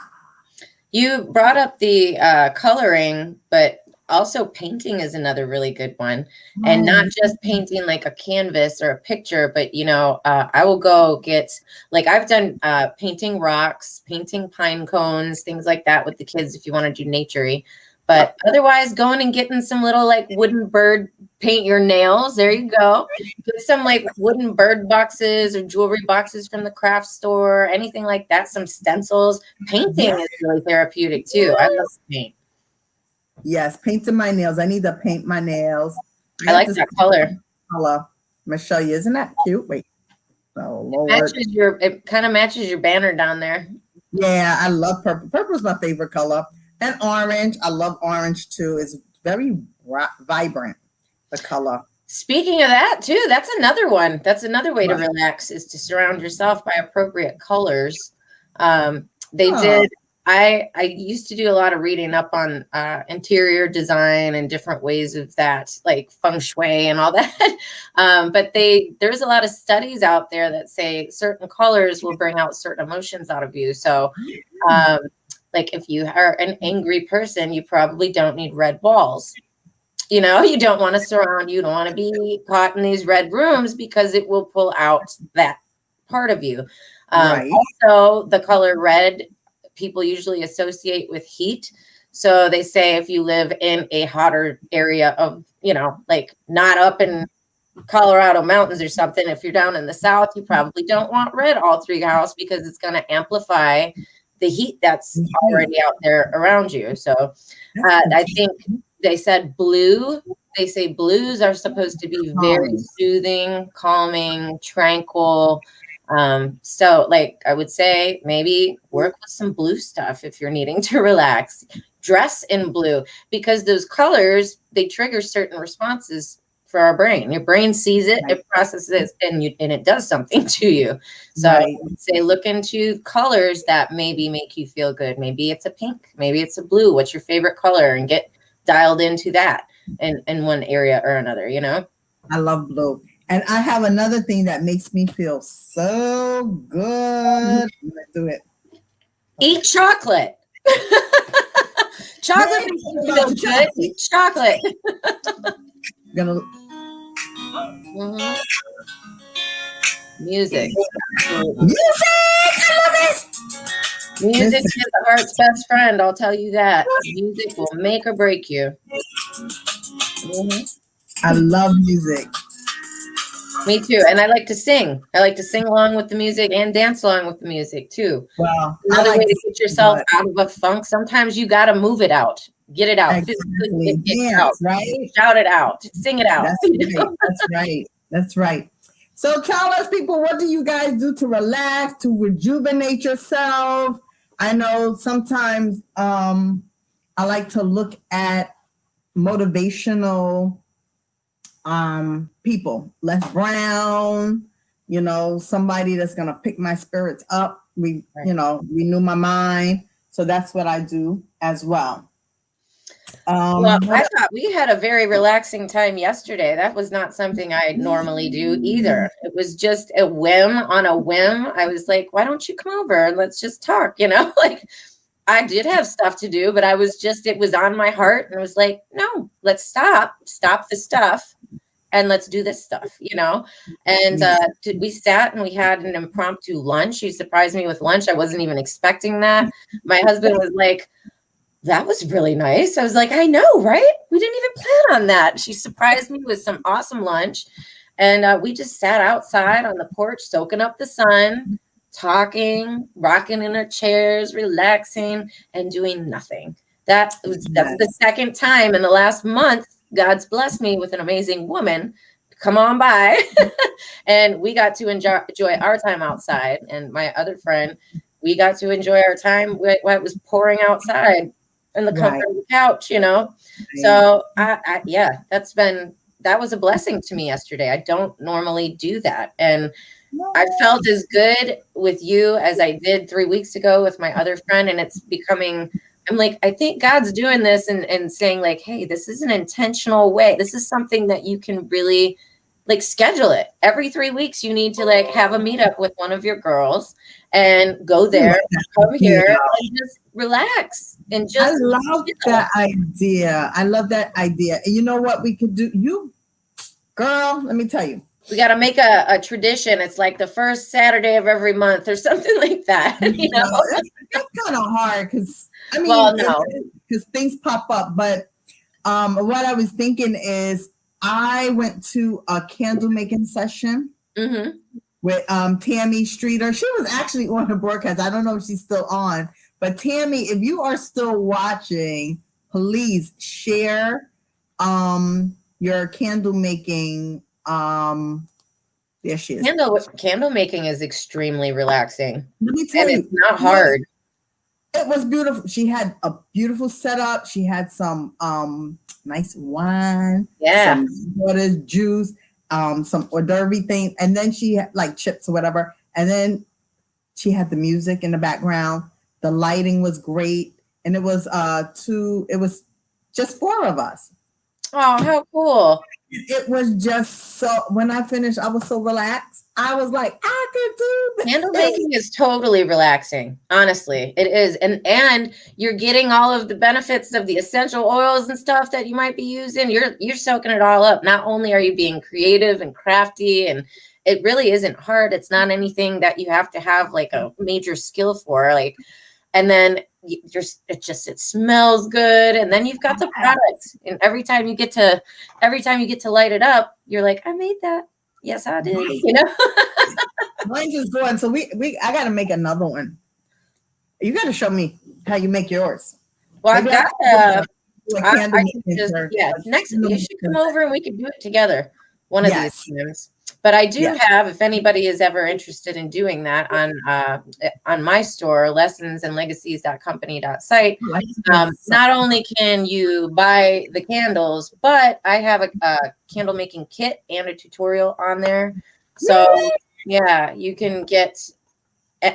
You brought up the coloring, but also painting is another really good one. And not just painting like a canvas or a picture, but I will go get, like I've done painting rocks, painting pine cones, things like that with the kids if you want to do nature-y. But otherwise, going and getting some little like wooden bird, paint your nails. There you go. Get some like wooden bird boxes or jewelry boxes from the craft store, anything like that. Some stencils. Painting is really therapeutic too. I love to paint. Yes, painting my nails. I need to paint my nails. I like that color. I'm gonna show you. Isn't that cute? Wait. Oh Lord. It kind of matches your banner down there. Yeah, I love purple. Purple is my favorite color. And orange. I love orange too. It's very vibrant, the color. Speaking of that too, that's another one. That's another way to relax, is to surround yourself by appropriate colors. I used to do a lot of reading up on interior design and different ways of that, like feng shui and all that. But there's a lot of studies out there that say certain colors will bring out certain emotions out of you. So like if you are an angry person, you probably don't need red walls. You don't want to you don't want to be caught in these red rooms because it will pull out that part of you. Also, the color red, people usually associate with heat. So they say if you live in a hotter area of, like not up in Colorado mountains or something, if you're down in the South, you probably don't want red all through your house because it's going to amplify the heat that's already out there around you. So I think they said they say blues are supposed to be very soothing, calming, tranquil. So like I would say maybe work with some blue stuff if you're needing to relax. Dress in blue, because those colors, they trigger certain responses for our brain. Your brain sees it, it processes it, and it does something to you. So I would say look into colors that maybe make you feel good. Maybe it's a pink, maybe it's a blue. What's your favorite color? And get dialed into that in one area or another, I love blue. And I have another thing that makes me feel so good. I'm gonna do it. Eat chocolate. Chocolate Yeah, makes you about feel the good. chocolate. Eat chocolate. Gonna Mhm. Music. Absolutely. music. I love it. Music Listen, is the heart's best friend. I'll tell you that. Music will make or break you. Mhm. I love music. Me too. And I like to sing. I like to sing along with the music and dance along with the music too. Well, I Another like way to to get sing, yourself but out of a funk. Sometimes you got to move it out, get it out, physically exactly get it out, dance, right? shout it out, sing it out. That's right. That's right. That's right. So tell us, people, what do you guys do to relax, to rejuvenate yourself? I know sometimes I like to look at motivational people, Les Brown, somebody that's gonna pick my spirits up, renew my mind. So that's what I do as well. Well, I What thought we had a very relaxing time yesterday. That was not something I normally do either. It was just a whim on a whim. I was like, why don't you come over and let's just talk? Like I did have stuff to do, but it was on my heart. And I was like, no, let's stop the stuff and let's do this stuff. And we sat and we had an impromptu lunch. She surprised me with lunch. I wasn't even expecting that. My husband was like, that was really nice. I was like, I know, right? We didn't even plan on that. She surprised me with some awesome lunch. And we just sat outside on the porch, soaking up the sun, talking, rocking in our chairs, relaxing, and doing nothing. That's the second time in the last month God's blessed me with an amazing woman. Come on by. And we got to enjoy our time outside. And my other friend, we got to enjoy our time while it was pouring outside in the comfort of the couch. So that was a blessing to me yesterday. I don't normally do that. And I felt as good with you as I did 3 weeks ago with my other friend. And it's becoming, I'm like, I think God's doing this and saying like, hey, this is an intentional way. This is something that you can really like schedule it. Every 3 weeks, you need to like have a meetup with one of your girls and go there, come here, and just relax and just. I love that idea. I love that idea. And you know what we could do? Girl, let me tell you. We got to make a tradition. It's like the first Saturday of every month or something like that. That's kind of hard because because things pop up. But what I was thinking is I went to a candle making session with Tammy Streeter. She was actually on the broadcast. I don't know if she's still on, but Tammy, if you are still watching, please share your candle making. There she is. Candle making is extremely relaxing. Let me tell you, it's not hard. It was beautiful. She had a beautiful setup. She had some nice wine, some water, juice, some hors d'oeuvre things, and then she had like chips or whatever. And then she had the music in the background. The lighting was great, and it was just 4 of us. Oh, how cool. It was just so, when I finished, I was so relaxed. I was like, I could do this. Candle making is totally relaxing. Honestly, it is. And you're getting all of the benefits of the essential oils and stuff that you might be using. You're soaking it all up. Not only are you being creative and crafty, and it really isn't hard. It's not anything that you have to have like a major skill for. Like, and then it smells good, and then you've got the product, and every time you get to light it up, you're like, I made that. Yes, I did. Mine's is going. So I got to make another one. You got to show me how you make yours. Well, I've got next you should come over and we could do it together one of these times. But I do have, if anybody is ever interested in doing that, on my store, lessonsandlegacies.company.site, not only can you buy the candles, but I have a candle making kit and a tutorial on there. So you can get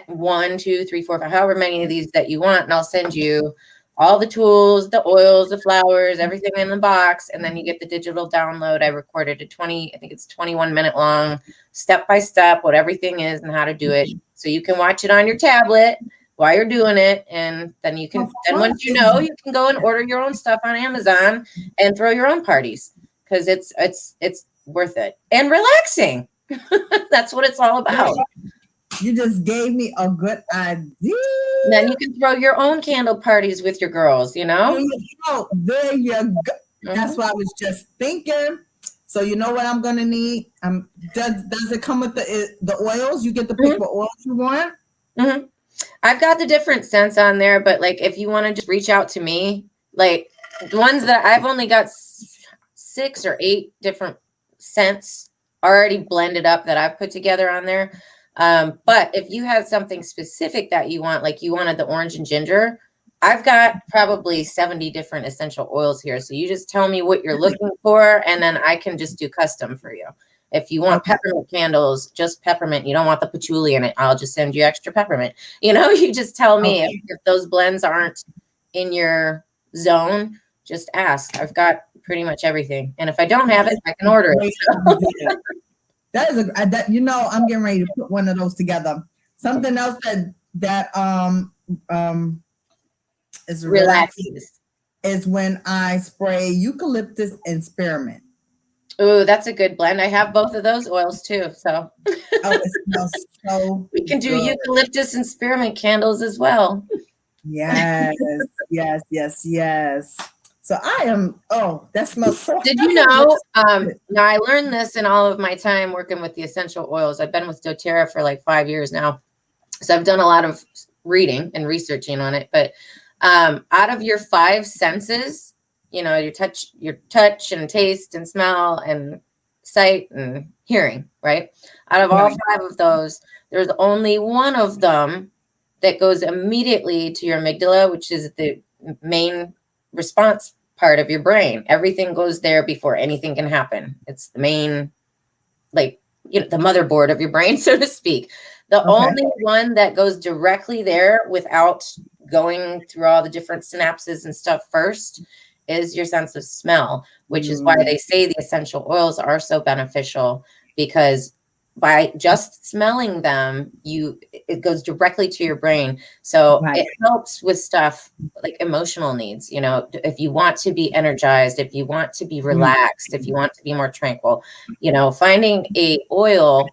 1, 2, 3, 4, 5, however many of these that you want, and I'll send you all the tools, the oils, the flowers, everything in the box. And then you get the digital download. I recorded a 21-minute long, step by step, what everything is and how to do it. So you can watch it on your tablet while you're doing it. And then you can, then once you know, you can go and order your own stuff on Amazon and throw your own parties, because it's worth it and relaxing. That's what it's all about. You just gave me a good idea. Then you can throw your own candle parties with your girls, you know? Oh, there you go. That's what I was just thinking. So you know what I'm gonna need? Does it come with the oils? You get the pick what oils you want? I've got the different scents on there, but like if you want to just reach out to me, like the ones that I've only got 6 or 8 different scents already blended up that I've put together on there. But if you had something specific that you want, like you wanted the orange and ginger, I've got probably 70 different essential oils here. So you just tell me what you're looking for, and then I can just do custom for you. If you want peppermint candles, just peppermint, you don't want the patchouli in it, I'll just send you extra peppermint. You know, you just tell me if those blends aren't in your zone, just ask. I've got pretty much everything. And if I don't have it, I can order it. So. That is I'm getting ready to put one of those together. Something else that is relaxing is when I spray eucalyptus and spearmint. Oh, that's a good blend. I have both of those oils too. So it smells so we can do eucalyptus and spearmint candles as well. Yes. So that smells so Did you know, now I learned this in all of my time working with the essential oils. I've been with doTERRA for like 5 years now. So I've done a lot of reading and researching on it, but out of your 5 senses, you know, your touch and taste and smell and sight and hearing, right? Out of all 5 of those, there's only one of them that goes immediately to your amygdala, which is the main response part of your brain. Everything goes there before anything can happen. It's the main, like, you know, the motherboard of your brain, so to speak. The only one that goes directly there without going through all the different synapses and stuff first is your sense of smell, which is why they say the essential oils are so beneficial, because by just smelling them, it goes directly to your brain. So it helps with stuff like emotional needs. You know, if you want to be energized, if you want to be relaxed, if you want to be more tranquil, you know, finding a oil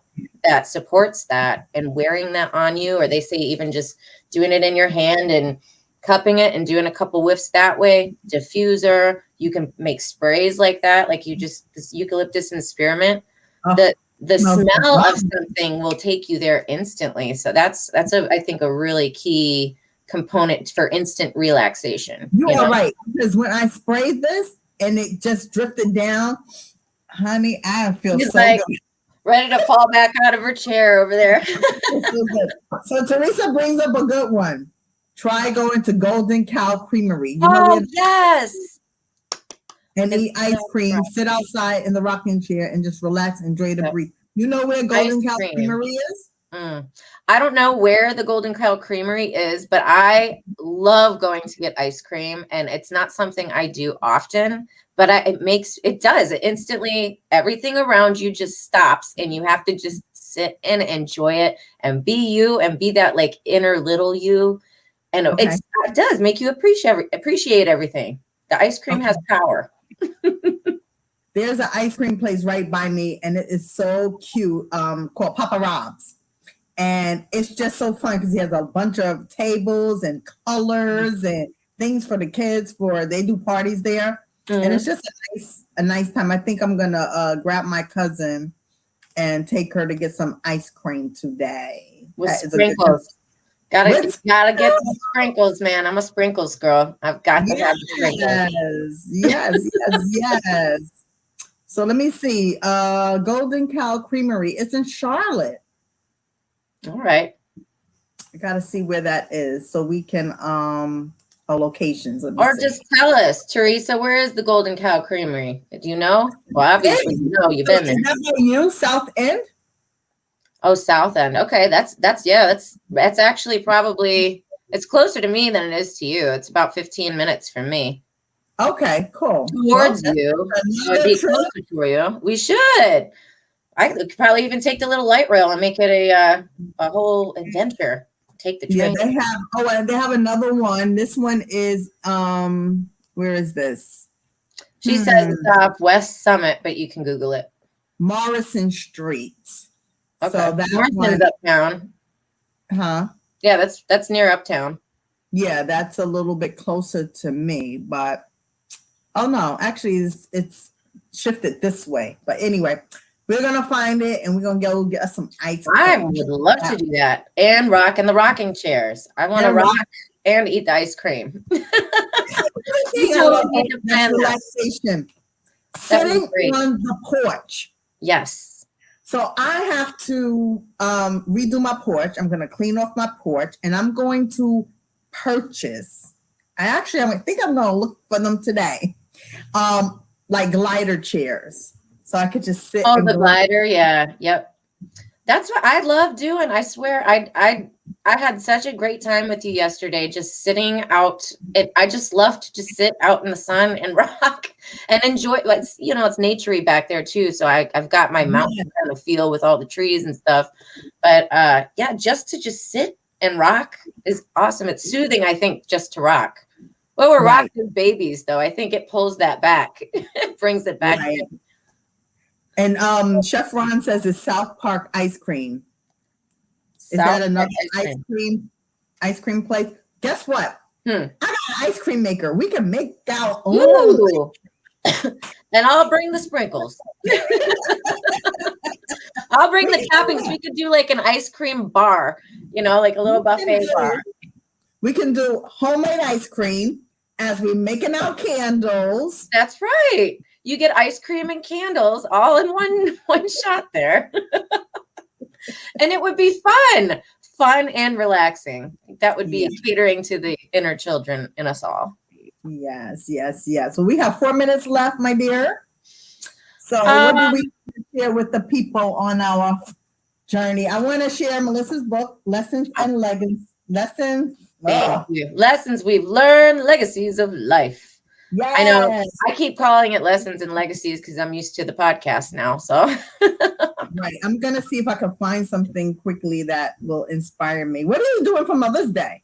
that supports that and wearing that on you, or they say even just doing it in your hand and cupping it and doing a couple whiffs that way. Diffuser, you can make sprays like that, like this eucalyptus and spearmint. The smell of something will take you there instantly. So that's I think a really key component for instant relaxation. You are right, because when I sprayed this and it just drifted down, honey, I feel so good. Ready to fall back out of her chair over there. So Teresa brings up a good one. Try going to Golden Cow Creamery. You know yes. And eat ice cream, sit outside in the rocking chair and just relax, enjoy the breeze. You know where Golden Cow Creamery is? I don't know where the Golden Cow Creamery is, but I love going to get ice cream, and it's not something I do often, but it does. It instantly, everything around you just stops, and you have to just sit and enjoy it and be you and be that like inner little you. And it does make you appreciate everything. The ice cream has power. There's an ice cream place right by me, and it is so cute, called Papa Rob's. And it's just so fun because he has a bunch of tables and colors and things for the kids they do parties there. And it's just a nice time. I think I'm gonna grab my cousin and take her to get some ice cream today. With sprinkles. Gotta get some sprinkles, man. I'm a sprinkles girl. I've got to have the sprinkles. Yes. So let me see. Golden Cow Creamery. It's in Charlotte. All right. I gotta see where that is so we can locations. Or just tell us, Teresa, where is the Golden Cow Creamery? Do you know? Well, obviously you know, you've been there. Is that by you, South End? Oh, South End. Okay, that's actually probably It's closer to me than it is to you. It's about 15 minutes from me. Okay, cool. Towards you. So it'd be closer for you. We should. I could probably even take the little light rail and make it a whole adventure. Take the train. Yeah, and they have another one. This one is where is this? She says West Summit, but you can Google it. Morrison Street. Okay. So that Morrison's uptown. Huh? Yeah, that's near uptown. Yeah, that's a little bit closer to me, but oh no, actually it's shifted this way. But anyway, we're gonna find it and we're gonna go get us some ice cream. I would love to do that and rock in the rocking chairs. I want to rock and eat the ice cream. Relaxation. Sitting on the porch. Yes. So I have to redo my porch. I'm going to clean off my porch and I'm going to purchase. I think I'm going to look for them today. Like glider chairs. So I could just sit. Oh, the glider. Yeah. Yep. That's what I love doing. I swear I had such a great time with you yesterday, just sitting out. I just love to just sit out in the sun and rock and enjoy. It's naturey back there too. So I've got my mountain kind of feel with all the trees and stuff. But just to sit and rock is awesome. It's soothing, I think, just to rock. Well, we're rocking babies, though. I think it pulls that back. It brings it back in. And Chef Ron says it's South Park ice cream. Is that another ice cream place? Guess what? I got an ice cream maker. We can make our own. And I'll bring the sprinkles. I'll bring the toppings. We could do like an ice cream bar, like a little buffet bar. We can do homemade ice cream as we're making our candles. That's right. You get ice cream and candles all in one shot there. And it would be fun and relaxing. That would be catering to the inner children in us all. Yes. Well, we have 4 minutes left, my dear. So what do we share with the people on our journey? I want to share Melissa's book, Lessons and Legacies. Lessons. Thank you. Lessons we've learned, legacies of life. Yes. I know. I keep calling it Lessons and Legacies because I'm used to the podcast now. So right. I'm going to see if I can find something quickly that will inspire me. What are you doing for Mother's Day?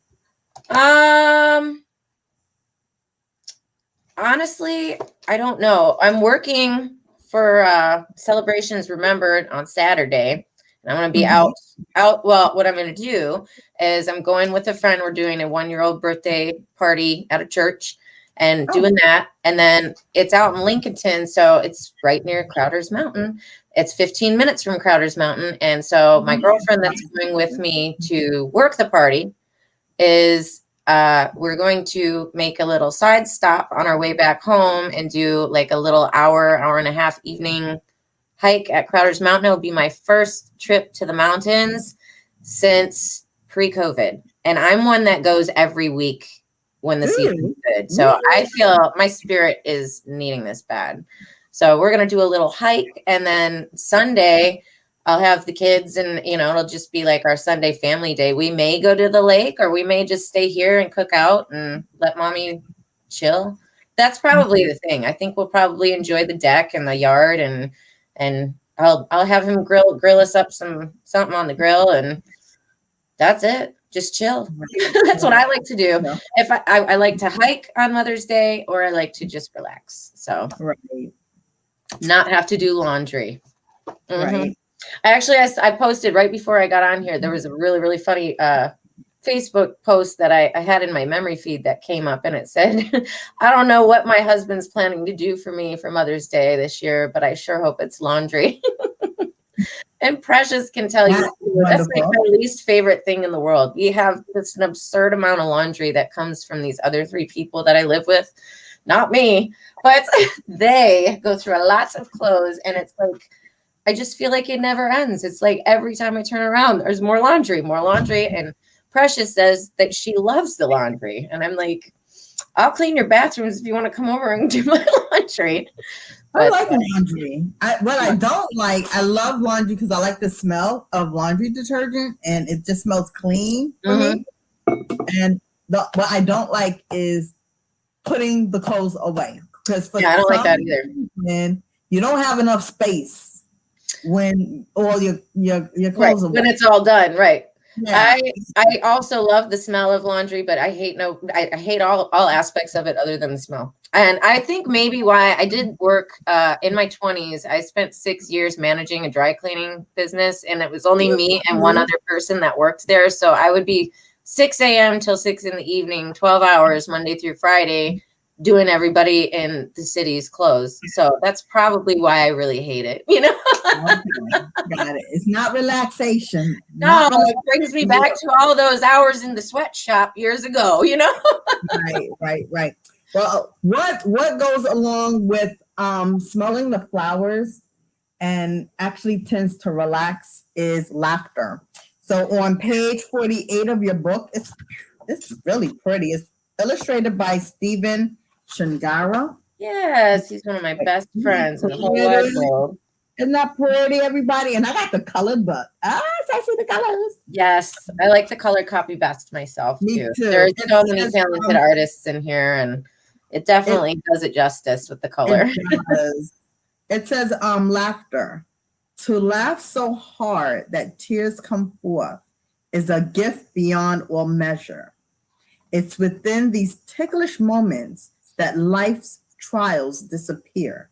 Honestly, I don't know. I'm working for Celebrations Remembered on Saturday. And I'm going to be out. Well, what I'm going to do is I'm going with a friend. We're doing a 1-year-old birthday party at a church and doing that. And then it's out in Lincolnton. So it's right near Crowder's Mountain. It's 15 minutes from Crowder's Mountain. And so my girlfriend that's going with me to work the party is we're going to make a little side stop on our way back home and do like a little hour and a half evening hike at Crowder's Mountain. It'll be my first trip to the mountains since pre-COVID. And I'm one that goes every week when the season's good. So I feel my spirit is needing this bad. So we're going to do a little hike. And then Sunday, I'll have the kids and, it'll just be like our Sunday family day. We may go to the lake or we may just stay here and cook out and let mommy chill. That's probably the thing. I think we'll probably enjoy the deck and the yard and I'll have him grill us up something on the grill and that's it. Just chill. That's what I like to do. If I like to hike on Mother's Day or I like to just relax. So not have to do laundry. Right. I posted right before I got on here. There was a really, really funny Facebook post that I had in my memory feed that came up and it said, I don't know what my husband's planning to do for me for Mother's Day this year, but I sure hope it's laundry. And Precious can tell you that's like my least favorite thing in the world. We have this an absurd amount of laundry that comes from these other 3 people that I live with. Not me, but they go through a lot of clothes and it's like, I just feel like it never ends. It's like every time I turn around, there's more laundry. And Precious says that she loves the laundry. And I'm like, I'll clean your bathrooms if you want to come over and do my laundry. I like laundry. I don't like, I love laundry because I like the smell of laundry detergent and it just smells clean for me. And what I don't like is putting the clothes away, because for Yeah, I don't like that some either. reason, you don't have enough space when all your Right, clothes are when wet. it's all done, right. Yeah. I also love the smell of laundry, but I hate I hate all aspects of it other than the smell. And I think maybe why I did work in my 20s, I spent 6 years managing a dry cleaning business, and it was only me and one other person that worked there. So I would be 6 a.m. till 6 in the evening, 12 hours Monday through Friday, doing everybody in the city's clothes. So that's probably why I really hate it, you know? Okay, got it. It's not relaxation. No, Not it brings me back to all those hours in the sweatshop years ago, you know? right. Well, what goes along with smelling the flowers and actually tends to relax is laughter. So on page 48 of your book, it's really pretty. It's illustrated by Stephen Shingara. Yes, he's one of my best friends in the whole wide world. Isn't that pretty, everybody? And I got the colored book. So I see the colors. Yes, I like the color copy best myself Me too. too. There's It so many says, talented artists in here, and it definitely does it justice with the color. It does. It says, laughter. To laugh so hard that tears come forth is a gift beyond all measure. It's within these ticklish moments that life's trials disappear.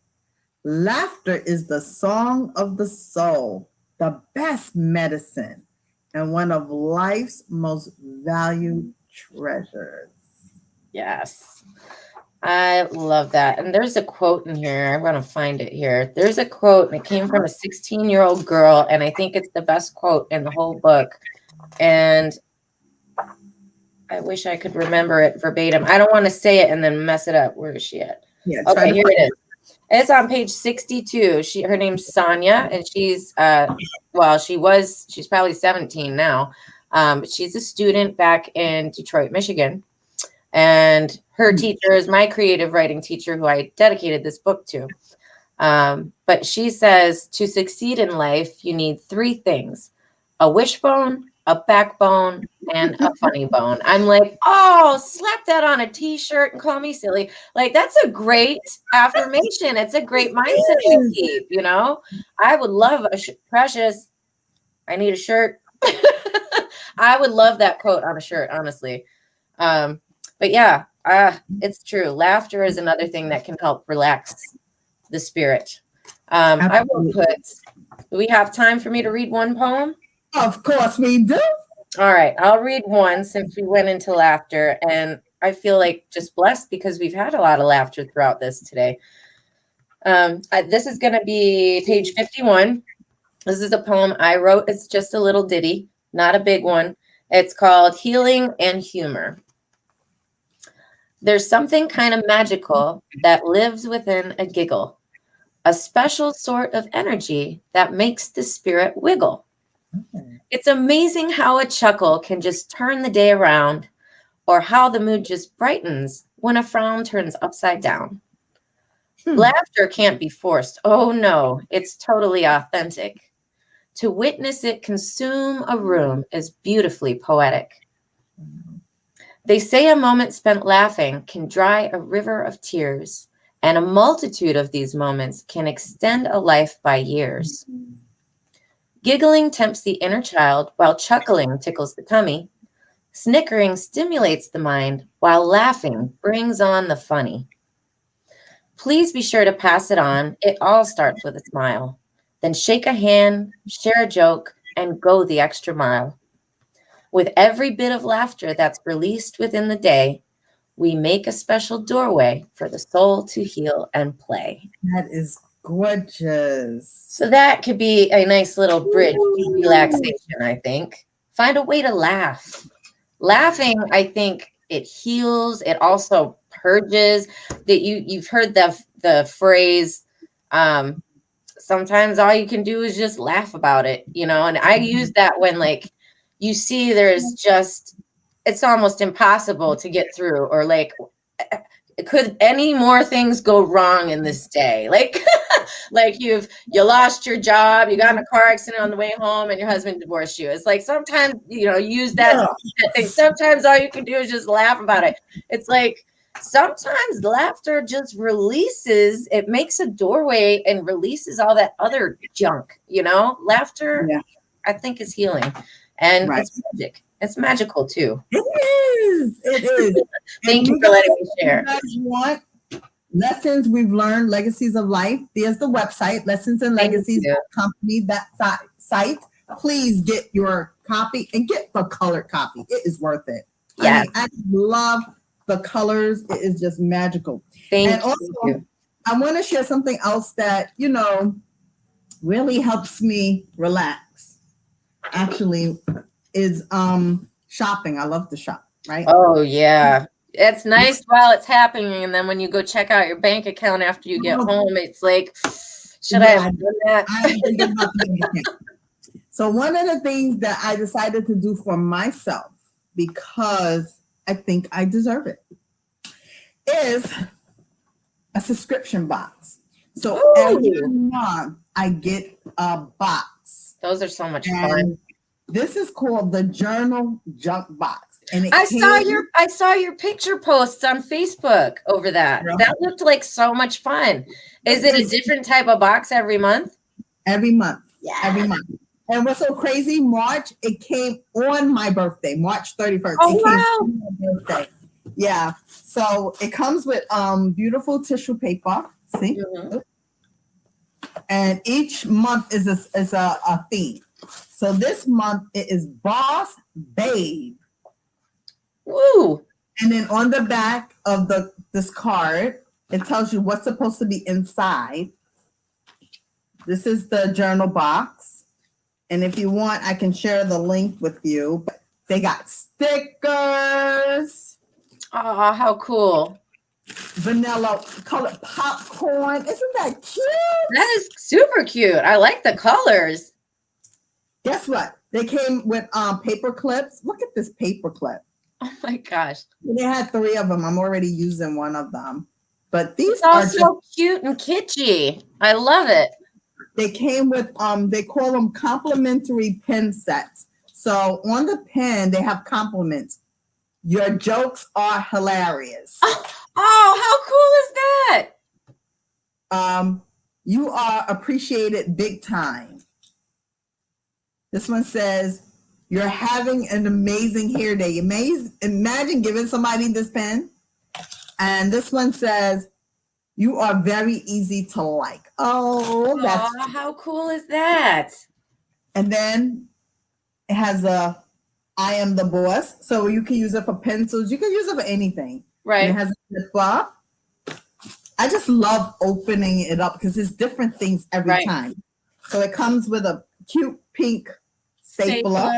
Laughter is the song of the soul, the best medicine, and one of life's most valued treasures. Yes. I love that. And there's a quote in here. I'm going to find it here. There's a quote, and it came from a 16-year-old girl, and I think it's the best quote in the whole book. And I wish I could remember it verbatim. I don't want to say it and then mess it up. Where is she at? Yeah, Okay, here it is. It's on page 62. Her name's Sonia, and she's she's probably 17 now. But she's a student back in Detroit, Michigan. And her teacher is my creative writing teacher, who I dedicated this book to. But she says, to succeed in life, you need 3 things: a wishbone, a backbone, and a funny bone. I'm like, oh, slap that on a t-shirt and call me silly. Like, that's a great affirmation. It's a great mindset to keep, you know? I would love Precious, I need a shirt. I would love that quote on a shirt, honestly. But yeah, it's true. Laughter is another thing that can help relax the spirit. I will put, do we have time for me to read one poem? Of course we do. All right, I'll read one since we went into laughter, and I feel like just blessed because we've had a lot of laughter throughout this today. This is going to be page 51. This is a poem I wrote. It's just a little ditty, not a big one. It's called Healing and Humor. There's something kind of magical that lives within a giggle, a special sort of energy that makes the spirit wiggle. It's amazing how a chuckle can just turn the day around, or how the mood just brightens when a frown turns upside down. Laughter can't be forced. Oh no, it's totally authentic. To witness it consume a room is beautifully poetic. They say a moment spent laughing can dry a river of tears, and a multitude of these moments can extend a life by years. Giggling tempts the inner child, while chuckling tickles the tummy. Snickering stimulates the mind, while laughing brings on the funny. Please be sure to pass it on. It all starts with a smile. Then shake a hand, share a joke, and go the extra mile. With every bit of laughter that's released within the day, we make a special doorway for the soul to heal and play. That is gorgeous. So that could be a nice little bridge to relaxation, I think. Find a way to laugh. Laughing, I think it heals. It also purges. That you've heard the phrase, sometimes all you can do is just laugh about it, you know? And I use that when, like, you see there's just, it's almost impossible to get through, or like could any more things go wrong in this day? Like, like you lost your job, you got in a car accident on the way home, and your husband divorced you. It's like sometimes, use that thing. Sometimes all you can do is just laugh about it. It's like sometimes laughter just releases, it makes a doorway and releases all that other junk, Laughter, I think, is healing. And it's magic. It's magical too. It is. It is. Thank you for letting me share. If you guys want lessons we've learned, legacies of life, there's the website, Lessons and Legacies Company, that site. Please get your copy and get the colored copy. It is worth it. Yeah. I love the colors. It is just magical. Thank also, you. I want to share something else that, really helps me relax. Actually, is shopping. I love to shop, right? Oh yeah. It's nice while it's happening, and then when you go check out your bank account after you get home, it's like, should I have done that? I think about that. So one of the things that I decided to do for myself, because I think I deserve it, is a subscription box. So every month I get a box. Those are so much fun. This is called the Journal Junk Box. And I saw your picture posts on Facebook over that. Yeah. That looked like so much fun. Is it a different type of box every month? Every month. Yeah. Every month. And what's so crazy, March, it came on my birthday, March 31st. Oh, it wow. Came on my birthday. Yeah. So it comes with beautiful tissue paper. See? Mm-hmm. And each month is a theme. So this month it is Boss Babe. Woo! And then on the back of this card, it tells you what's supposed to be inside. This is the journal box. And if you want, I can share the link with you. But they got stickers. Oh, how cool. Vanilla colored popcorn. Isn't that cute? That is super cute. I like the colors. Guess what? They came with paper clips. Look at this paper clip. Oh my gosh. They had 3 of them. I'm already using one of them. But these are so cute and kitschy. I love it. They came with they call them complimentary pen sets. So on the pen, they have compliments. Your jokes are hilarious. Oh, how cool is that? You are appreciated big time. This one says, you're having an amazing hair day. Imagine giving somebody this pen. And this one says, you are very easy to like. Oh, how cool is that? And then it has a I am the boss. So you can use it for pencils. You can use it for anything. Right. And it has a zip up. I just love opening it up because it's different things every time. So it comes with a cute pink stapler.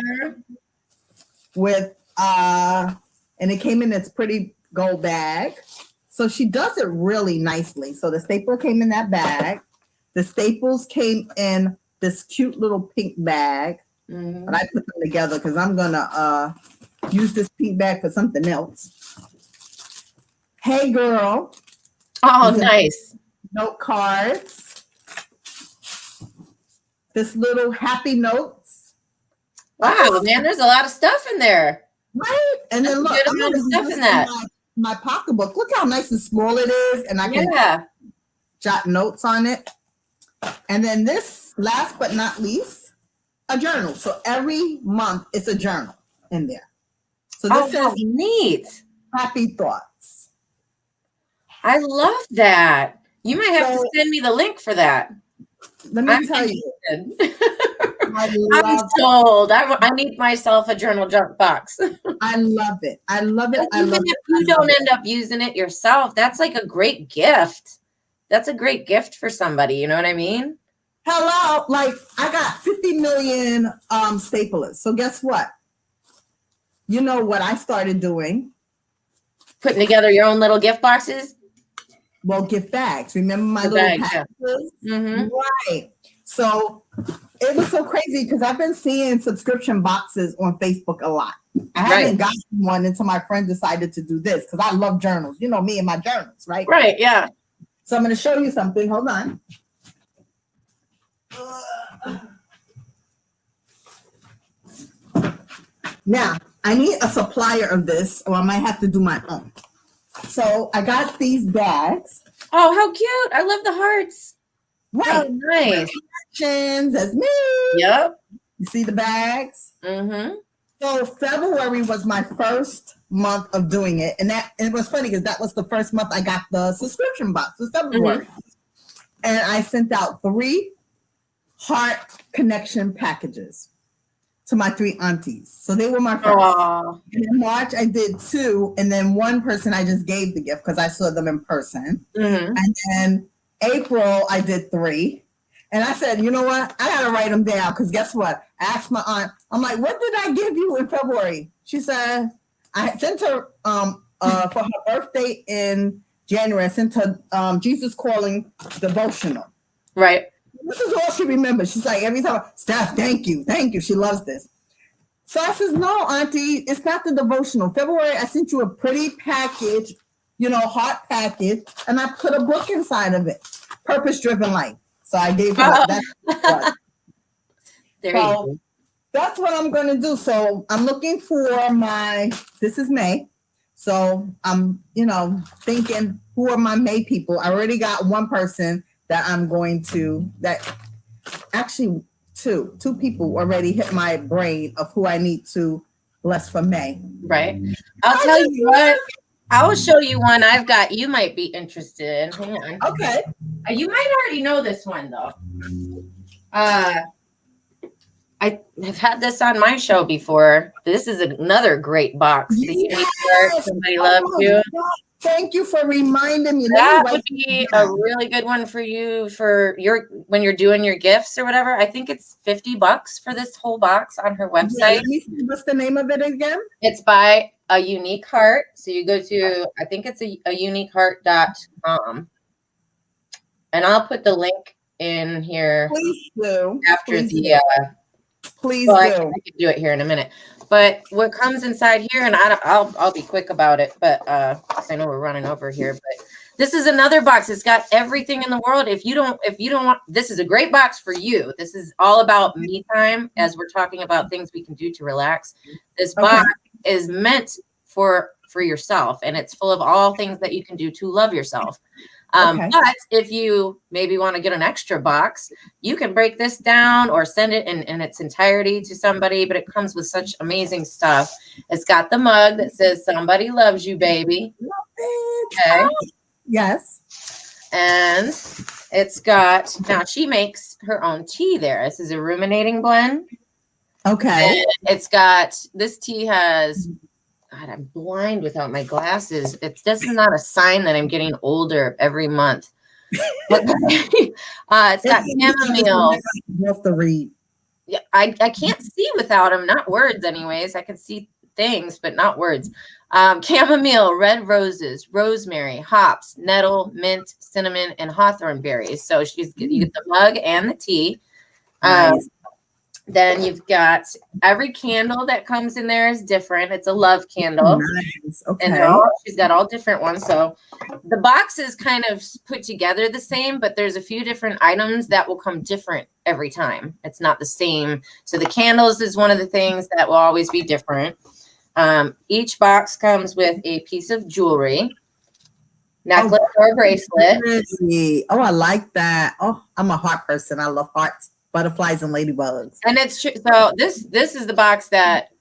With and it came in this pretty gold bag. So she does it really nicely. So the stapler came in that bag. The staples came in this cute little pink bag. Mm-hmm. But I put them together because I'm gonna use this pink bag for something else. Hey girl. Oh, nice. Note cards. This little happy notes. Wow, man, there's a lot of stuff in there. Right? And then look, I'm gonna stuff in that. My pocketbook. Look how nice and small it is. And I can jot notes on it. And then this, last but not least, a journal. So every month it's a journal in there. So this is neat. Happy thoughts. I love that. You might have to send me the link for that. Let me tell you. I'm sold. I need myself a journal junk box. I love it. I love it. I love it. If you don't end up using it yourself, that's like a great gift. That's a great gift for somebody. You know what I mean? Hello. Like I got 50 million staplers. So guess what? You know what I started doing? Putting together your own little gift boxes? Well, gift bags. Remember my little packages? Yeah. Mm-hmm. Right. So it was so crazy because I've been seeing subscription boxes on Facebook a lot. I haven't gotten one until my friend decided to do this because I love journals. You know me and my journals, right? Right, yeah. So I'm going to show you something. Hold on. Now, I need a supplier of this, or I might have to do my own. So I got these bags. Oh, how cute. I love the hearts. Right. Oh, nice. That's me. Yep. You see the bags? Mm-hmm. So February was my first month of doing it. And it was funny because that was the first month I got the subscription box. It was February. Mm-hmm. And I sent out 3 heart connection packages to my 3 aunties. So they were my first. Aww. And in March, I did 2. And then one person I just gave the gift because I saw them in person. Mm-hmm. And then April, I did 3. And I said, you know what? I got to write them down because guess what? I asked my aunt, I'm like, what did I give you in February? She said, I sent her for her birthday in January, I sent her Jesus Calling devotional. Right. This is all she remembers. She's like, every time, Steph, thank you. Thank you. She loves this. So I says, no, Auntie, it's not the devotional. February, I sent you a pretty package, heart package, and I put a book inside of it, Purpose-Driven Life. So I gave her that. There you go. That's what I'm going to do. So I'm looking for this is May. So I'm, thinking, who are my May people? I already got one person that I'm going to, actually two people already hit my brain of who I need to bless for May. Right. I'll tell you what, I will show you one I've got. You might be interested in. Hang on. Okay. You might already know this one though. I have had this on my show before. This is another great box. Somebody loves you. Thank you for reminding me. That would be a really good one for you when you're doing your gifts or whatever. I think it's $50 for this whole box on her website. Yeah, let me see. What's the name of it again? It's by A Unique Heart. So you go to, I think it's a uniqueheart.com. And I'll put the link in here. Please do. After Please the do. Please do. I can do it here in a minute. But what comes inside here, and I'll be quick about it, but because I know we're running over here. But this is another box. It's got everything in the world. If you don't want, this is a great box for you. This is all about me time as we're talking about things we can do to relax. This box is meant for yourself, and it's full of all things that you can do to love yourself. But if you maybe want to get an extra box, you can break this down or send it in its entirety to somebody, but it comes with such amazing stuff. It's got the mug that says somebody loves you, baby. Okay. Yes. And it's got, now she makes her own tea there. This is a ruminating blend. Okay. And it's got, this tea has, God, I'm blind without my glasses. This is not a sign that I'm getting older every month. It's got chamomile. You have to read. Yeah, I can't see without them. Not words, anyways. I can see things, but not words. Chamomile, red roses, rosemary, hops, nettle, mint, cinnamon, and hawthorn berries. So you get the mug and the tea. Nice. Then you've got every candle that comes in there is different. It's a love candle. Nice. Okay. And she's got all different ones. So the box is kind of put together the same, but there's a few different items that will come different every time. It's not the same. So the candles is one of the things that will always be different. Each box comes with a piece of jewelry, necklace or bracelet. Oh, I like that. Oh, I'm a heart person. I love hearts, butterflies, and ladybugs. And it's true. So this is the box that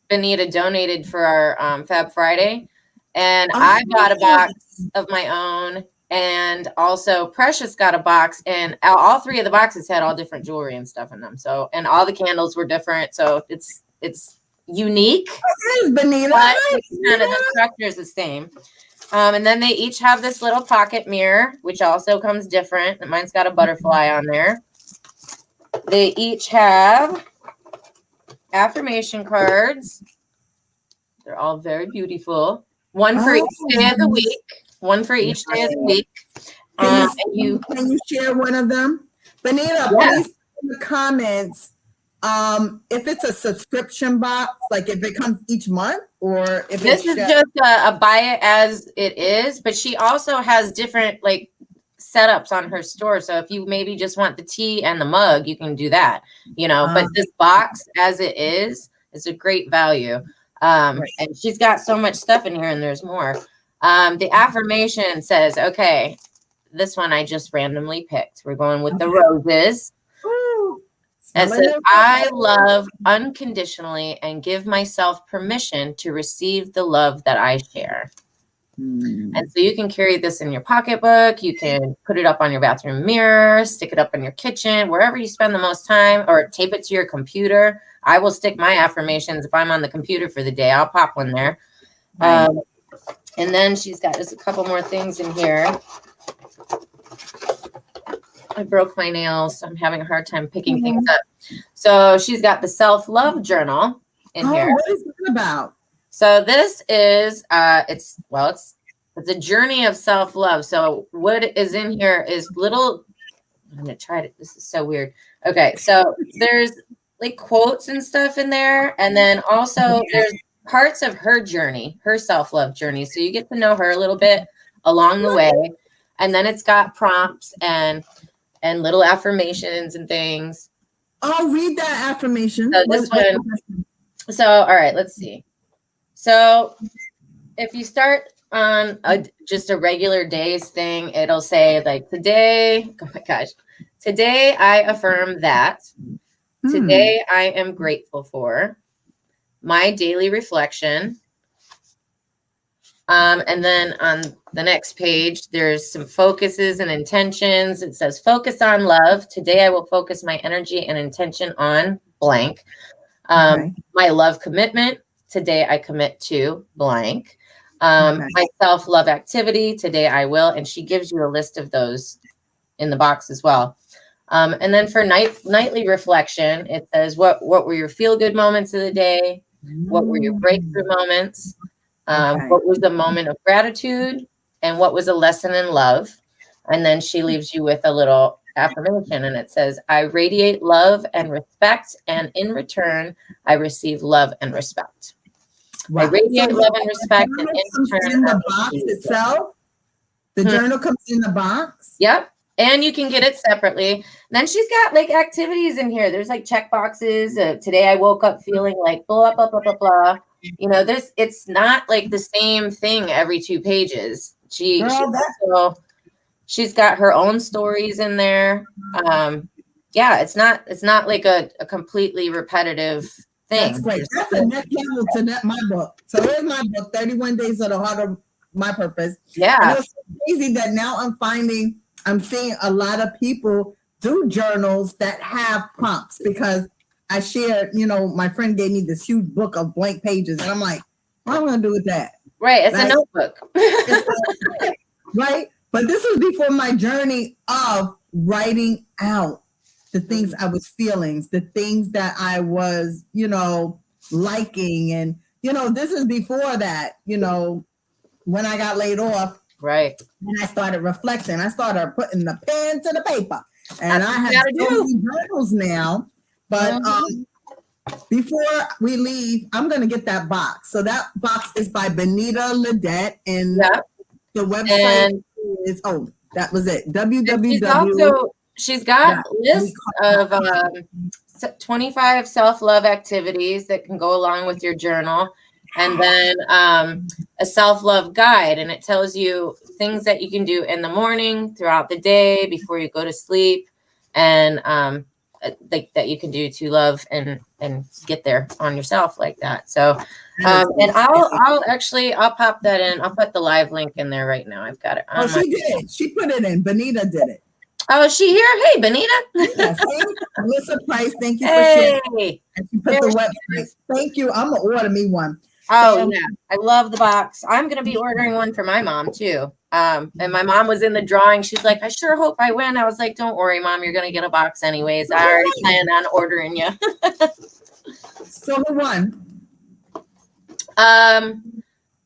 Benita donated for our Fab Friday, and I got a box of my own, and also Precious got a box, and all 3 of the boxes had all different jewelry and stuff in them. So, and all the candles were different. So it's unique. Benita, but kind of the structure is the same. And then they each have this little pocket mirror, which also comes different. Mine's got a butterfly on there. They each have affirmation cards. They're all very beautiful. One for each day of the week. One for each day of the week. Can you share one of them? Benita, please in the comments if it's a subscription box, like if it comes each month, or if This is just a buy it as it is, but she also has different like setups on her store. So if you maybe just want the tea and the mug, you can do that, but this box as it is a great value. And she's got so much stuff in here, and there's more. The affirmation says, okay, this one I just randomly picked. We're going with the roses. It says, I love unconditionally and give myself permission to receive the love that I share. And so you can carry this in your pocketbook. You can put it up on your bathroom mirror, stick it up in your kitchen, wherever you spend the most time, or tape it to your computer. I will stick my affirmations if I'm on the computer for the day. I'll pop one there. And then she's got just a couple more things in here. I broke my nails, so I'm having a hard time picking things up. So she's got the self-love journal in here. What is it about? So this is it's a journey of self-love. So what is in here is little, I'm gonna try to, this is so weird. Okay, so there's like quotes and stuff in there, and then also there's parts of her journey, her self-love journey. So you get to know her a little bit along the way. And then it's got prompts and little affirmations and things. I'll read that affirmation. So this one. So, all right, let's see. So if you start on just a regular days thing, it'll say like today, oh my gosh, today I affirm that. Today I am grateful for my daily reflection. And then on the next page, there's some focuses and intentions. It says, focus on love. Today, I will focus my energy and intention on blank. My love commitment. Today, I commit to blank. My self-love activity. Today, I will. And she gives you a list of those in the box as well. And then for nightly reflection, it says, what were your feel-good moments of the day? What were your breakthrough moments? What was the moment of gratitude, and what was a lesson in love? And then she leaves you with a little affirmation, and it says, I radiate love and respect, and in return, I receive love and respect. Wow. I radiate love and respect, and in return, in the box itself. The journal comes in the box. Yep. And you can get it separately. And then she's got like activities in here. There's like check boxes. Today I woke up feeling like blah, blah, blah, blah, blah. It's not like the same thing every 2 pages. She's got her own stories in there. It's not like a completely repetitive thing. That's great. That's a next level to my book. So here's my book, 31 Days of the Heart of My Purpose. Yeah. And it's so crazy that now I'm seeing a lot of people do journals that have prompts, because I shared, my friend gave me this huge book of blank pages, and I'm like, what am I going to do with that? Right. It's a notebook. Right. But this was before my journey of writing out the things I was feeling, the things that I was, liking. And, this is before that, when I got laid off. Right. And I started reflecting. I started putting the pen to the paper. And I have so many journals now. But before we leave, I'm going to get that box. So that box is by Benita Ledette. And the website is, that was it. www. She's got lists of 25 self-love activities that can go along with your journal. And then a self-love guide. And it tells you things that you can do in the morning, throughout the day, before you go to sleep. And that you can do to love and get there on yourself like that. So, and I'll pop that in. I'll put the live link in there right now. I've got it. She did. She put it in. Benita did it. Oh, is she here? Hey, Benita. Yes. Melissa Price, thank you for sharing. And she put the website. Thank you. I'm going to order me one. Oh, yeah. I love the box. I'm going to be ordering one for my mom, too. And my mom was in the drawing. She's like, I sure hope I win. I was like, don't worry, Mom. You're going to get a box anyways. I already planned on ordering you. So who won?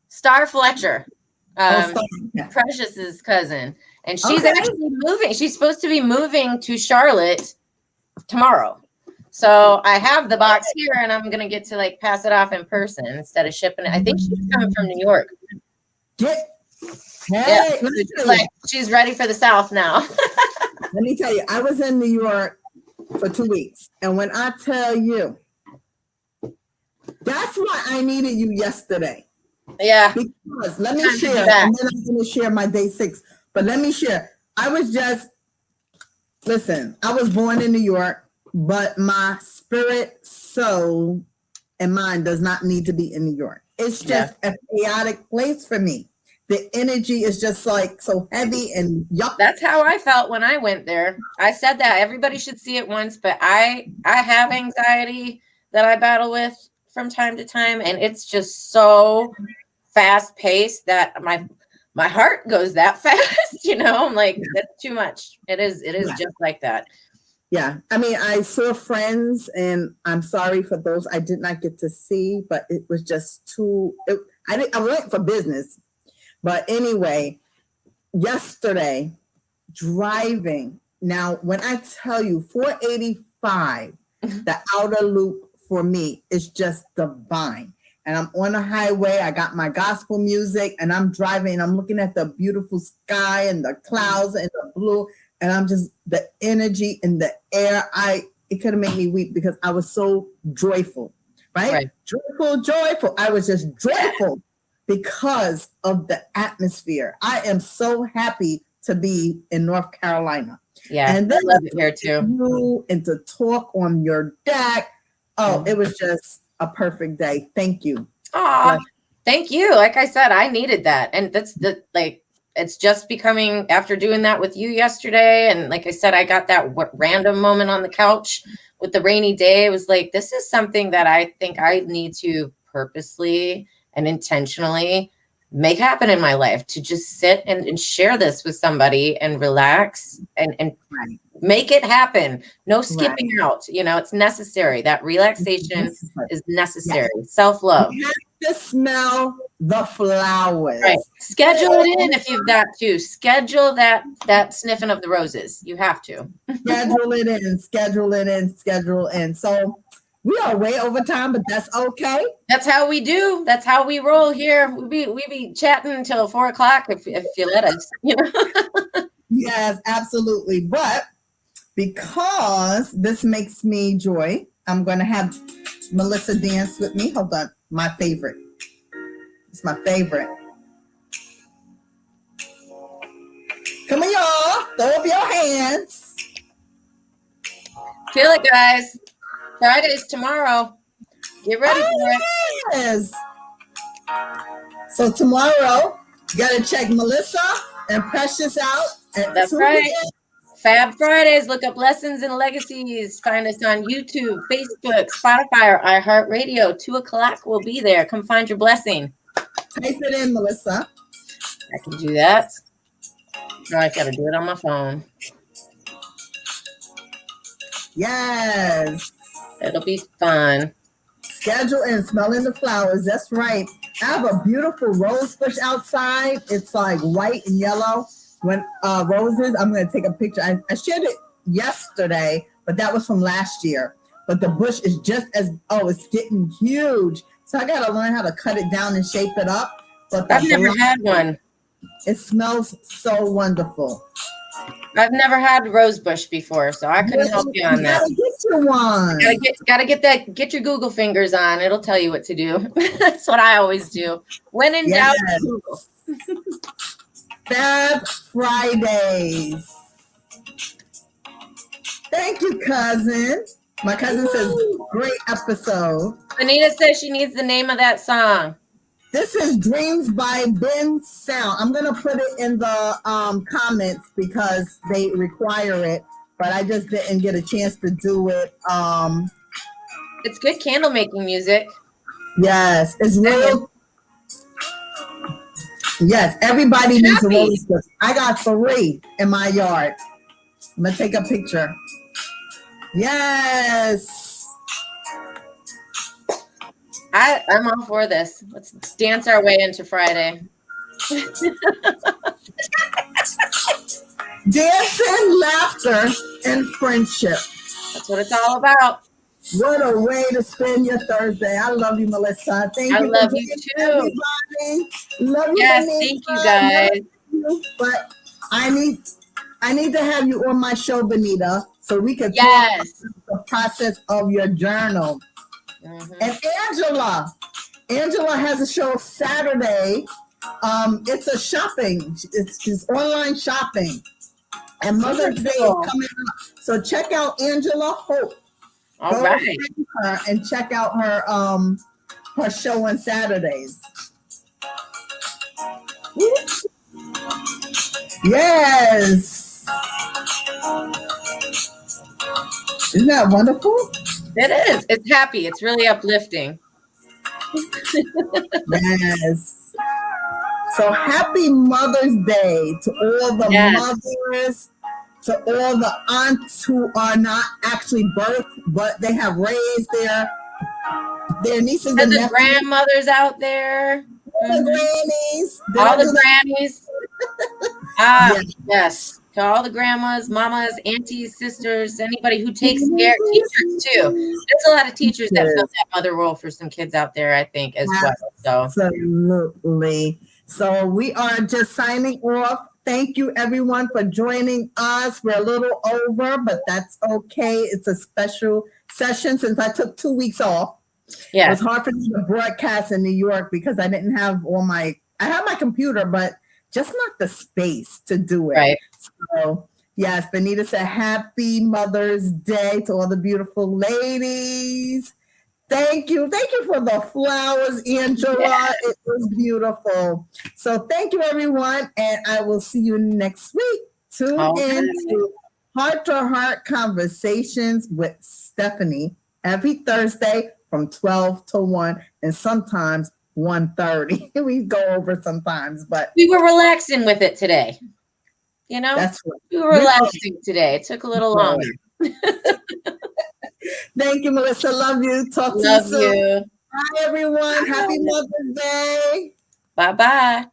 Star Fletcher. Precious's cousin. And she's actually moving. She's supposed to be moving to Charlotte tomorrow. So I have the box here, and I'm gonna get to like pass it off in person instead of shipping it. I think she's coming from New York. Hey, Yeah, let me tell you. like she's ready for the South now. Let me tell you, I was in New York for 2 weeks. And when I tell you, that's why I needed you yesterday. Yeah. Because let me Time to share, do that. and then I'm going to share my day 6. But let me share. Listen, I was born in New York, but my spirit, soul, and mind does not need to be in New York. It's just a chaotic place for me. The energy is just like so heavy and yuck. That's how I felt when I went there. I said that everybody should see it once, but I have anxiety that I battle with from time to time, and it's just so fast paced that my heart goes that fast. You know, I'm like, that's too much. It is just like that. Yeah, I mean, I saw friends, and I'm sorry for those I did not get to see, but it was just too. I went for business. But anyway, yesterday, driving. Now, when I tell you 485, the outer loop for me is just divine. And I'm on the highway. I got my gospel music, and I'm driving. And I'm looking at the beautiful sky and the clouds and the blue. And I'm just, the energy in the air. It could have made me weep because I was so joyful, right? Joyful. I was just joyful. Because of the atmosphere. I am so happy to be in North Carolina. Yeah, and then I love it here too. And to talk on your deck. Oh, it was just a perfect day. Thank you. Thank you. Like I said, I needed that. And that's it's just becoming, after doing that with you yesterday. And like I said, I got that random moment on the couch with the rainy day. It was like, this is something that I think I need to purposely and intentionally make happen in my life, to just sit and share this with somebody and relax and make it happen. No skipping out. You know, it's necessary. That relaxation is necessary. Yes. Self-love. You have to smell the flowers. Right. Schedule it in if you've got to. Schedule that sniffing of the roses. You have to. Schedule it in. So we are way over time, but that's okay. That's how we do. That's how we roll here. We be chatting until 4 o'clock if you let us. You know? Yes, absolutely. But because this makes me joy, I'm going to have Melissa dance with me. Hold on, my favorite. It's my favorite. Come on, y'all. Throw up your hands. Feel it, guys. Friday's tomorrow. Get ready for it. Yes. So tomorrow, you got to check Melissa and Precious out. That's right. Fab Fridays. Look up Lessons and Legacies. Find us on YouTube, Facebook, Spotify, or iHeartRadio. 2 o'clock, we'll be there. Come find your blessing. Type it in, Melissa. I can do that. No, I got to do it on my phone. Yes. It'll be fun. Schedule and smelling the flowers. That's right. I have a beautiful rose bush outside. It's like white and yellow. When roses, I'm going to take a picture. I shared it yesterday, but that was from last year. But the bush is just it's getting huge. So I got to learn how to cut it down and shape it up. But I've never had one. It smells so wonderful. I've never had rose bush before, so I couldn't help you on that. Gotta get you one. Gotta get your Google fingers on. It'll tell you what to do. That's what I always do. When in doubt, Google. Fab Fridays. Thank you, cousin. My cousin says, great episode. Anita says she needs the name of that song. This is Dreams by Ben Sound. I'm going to put it in the comments because they require it, but I just didn't get a chance to do it. It's good candle making music. Yes, it's real. Yes, everybody needs a rose bush. I got 3 in my yard. I'm going to take a picture. Yes. I'm all for this. Let's dance our way into Friday. Dancing, laughter, and friendship. That's That's what it's all about. What a way to spend your Thursday. I love you, Melissa. Thank I you love for you joining too. everybody. Love you, Yes, Benita. thank you guys. But I need to have you on my show, Benita, so we can talk Yes. about the process of your journal. Mhm. And Angela has a show Saturday. It's a shopping. It's online shopping, and Mother's Day is Wonderful. coming up. So check out Angela Hope. All Go right. find her and check out her show on Saturdays. Yes. Isn't that wonderful? It is. It's happy. It's really uplifting. Yes. So happy Mother's Day to all the mothers, to all the aunts who are not actually birthed, but they have raised their nieces and And the nephews. grandmothers out there. The grannies. All the grannies. Yes. To all the grandmas, mamas, aunties, sisters, anybody who takes care, teachers too. There's a lot of teachers that fill that mother role for some kids out there, I think, as well. So Absolutely. So we are just signing off. Thank you, everyone, for joining us. We're a little over, but that's okay. It's a special session since I took 2 weeks off. It was hard for me to broadcast in New York because I didn't have I have my computer, but just not the space to do it. Right. So yes, Benita said happy Mother's Day to all the beautiful ladies. Thank you. Thank you for the flowers, Angela. Yes. It was beautiful. So thank you, everyone. And I will see you next week. Tune in to Heart to Heart Conversations with Stephanie every Thursday from 12 to 1 and sometimes 1:30. We go over sometimes, but we were relaxing with it today. You know, that's right. We were relaxing today. It took a little longer. Thank you, Melissa. Love you. Talk to you soon. Bye, everyone. Happy Mother's Day. Bye-bye.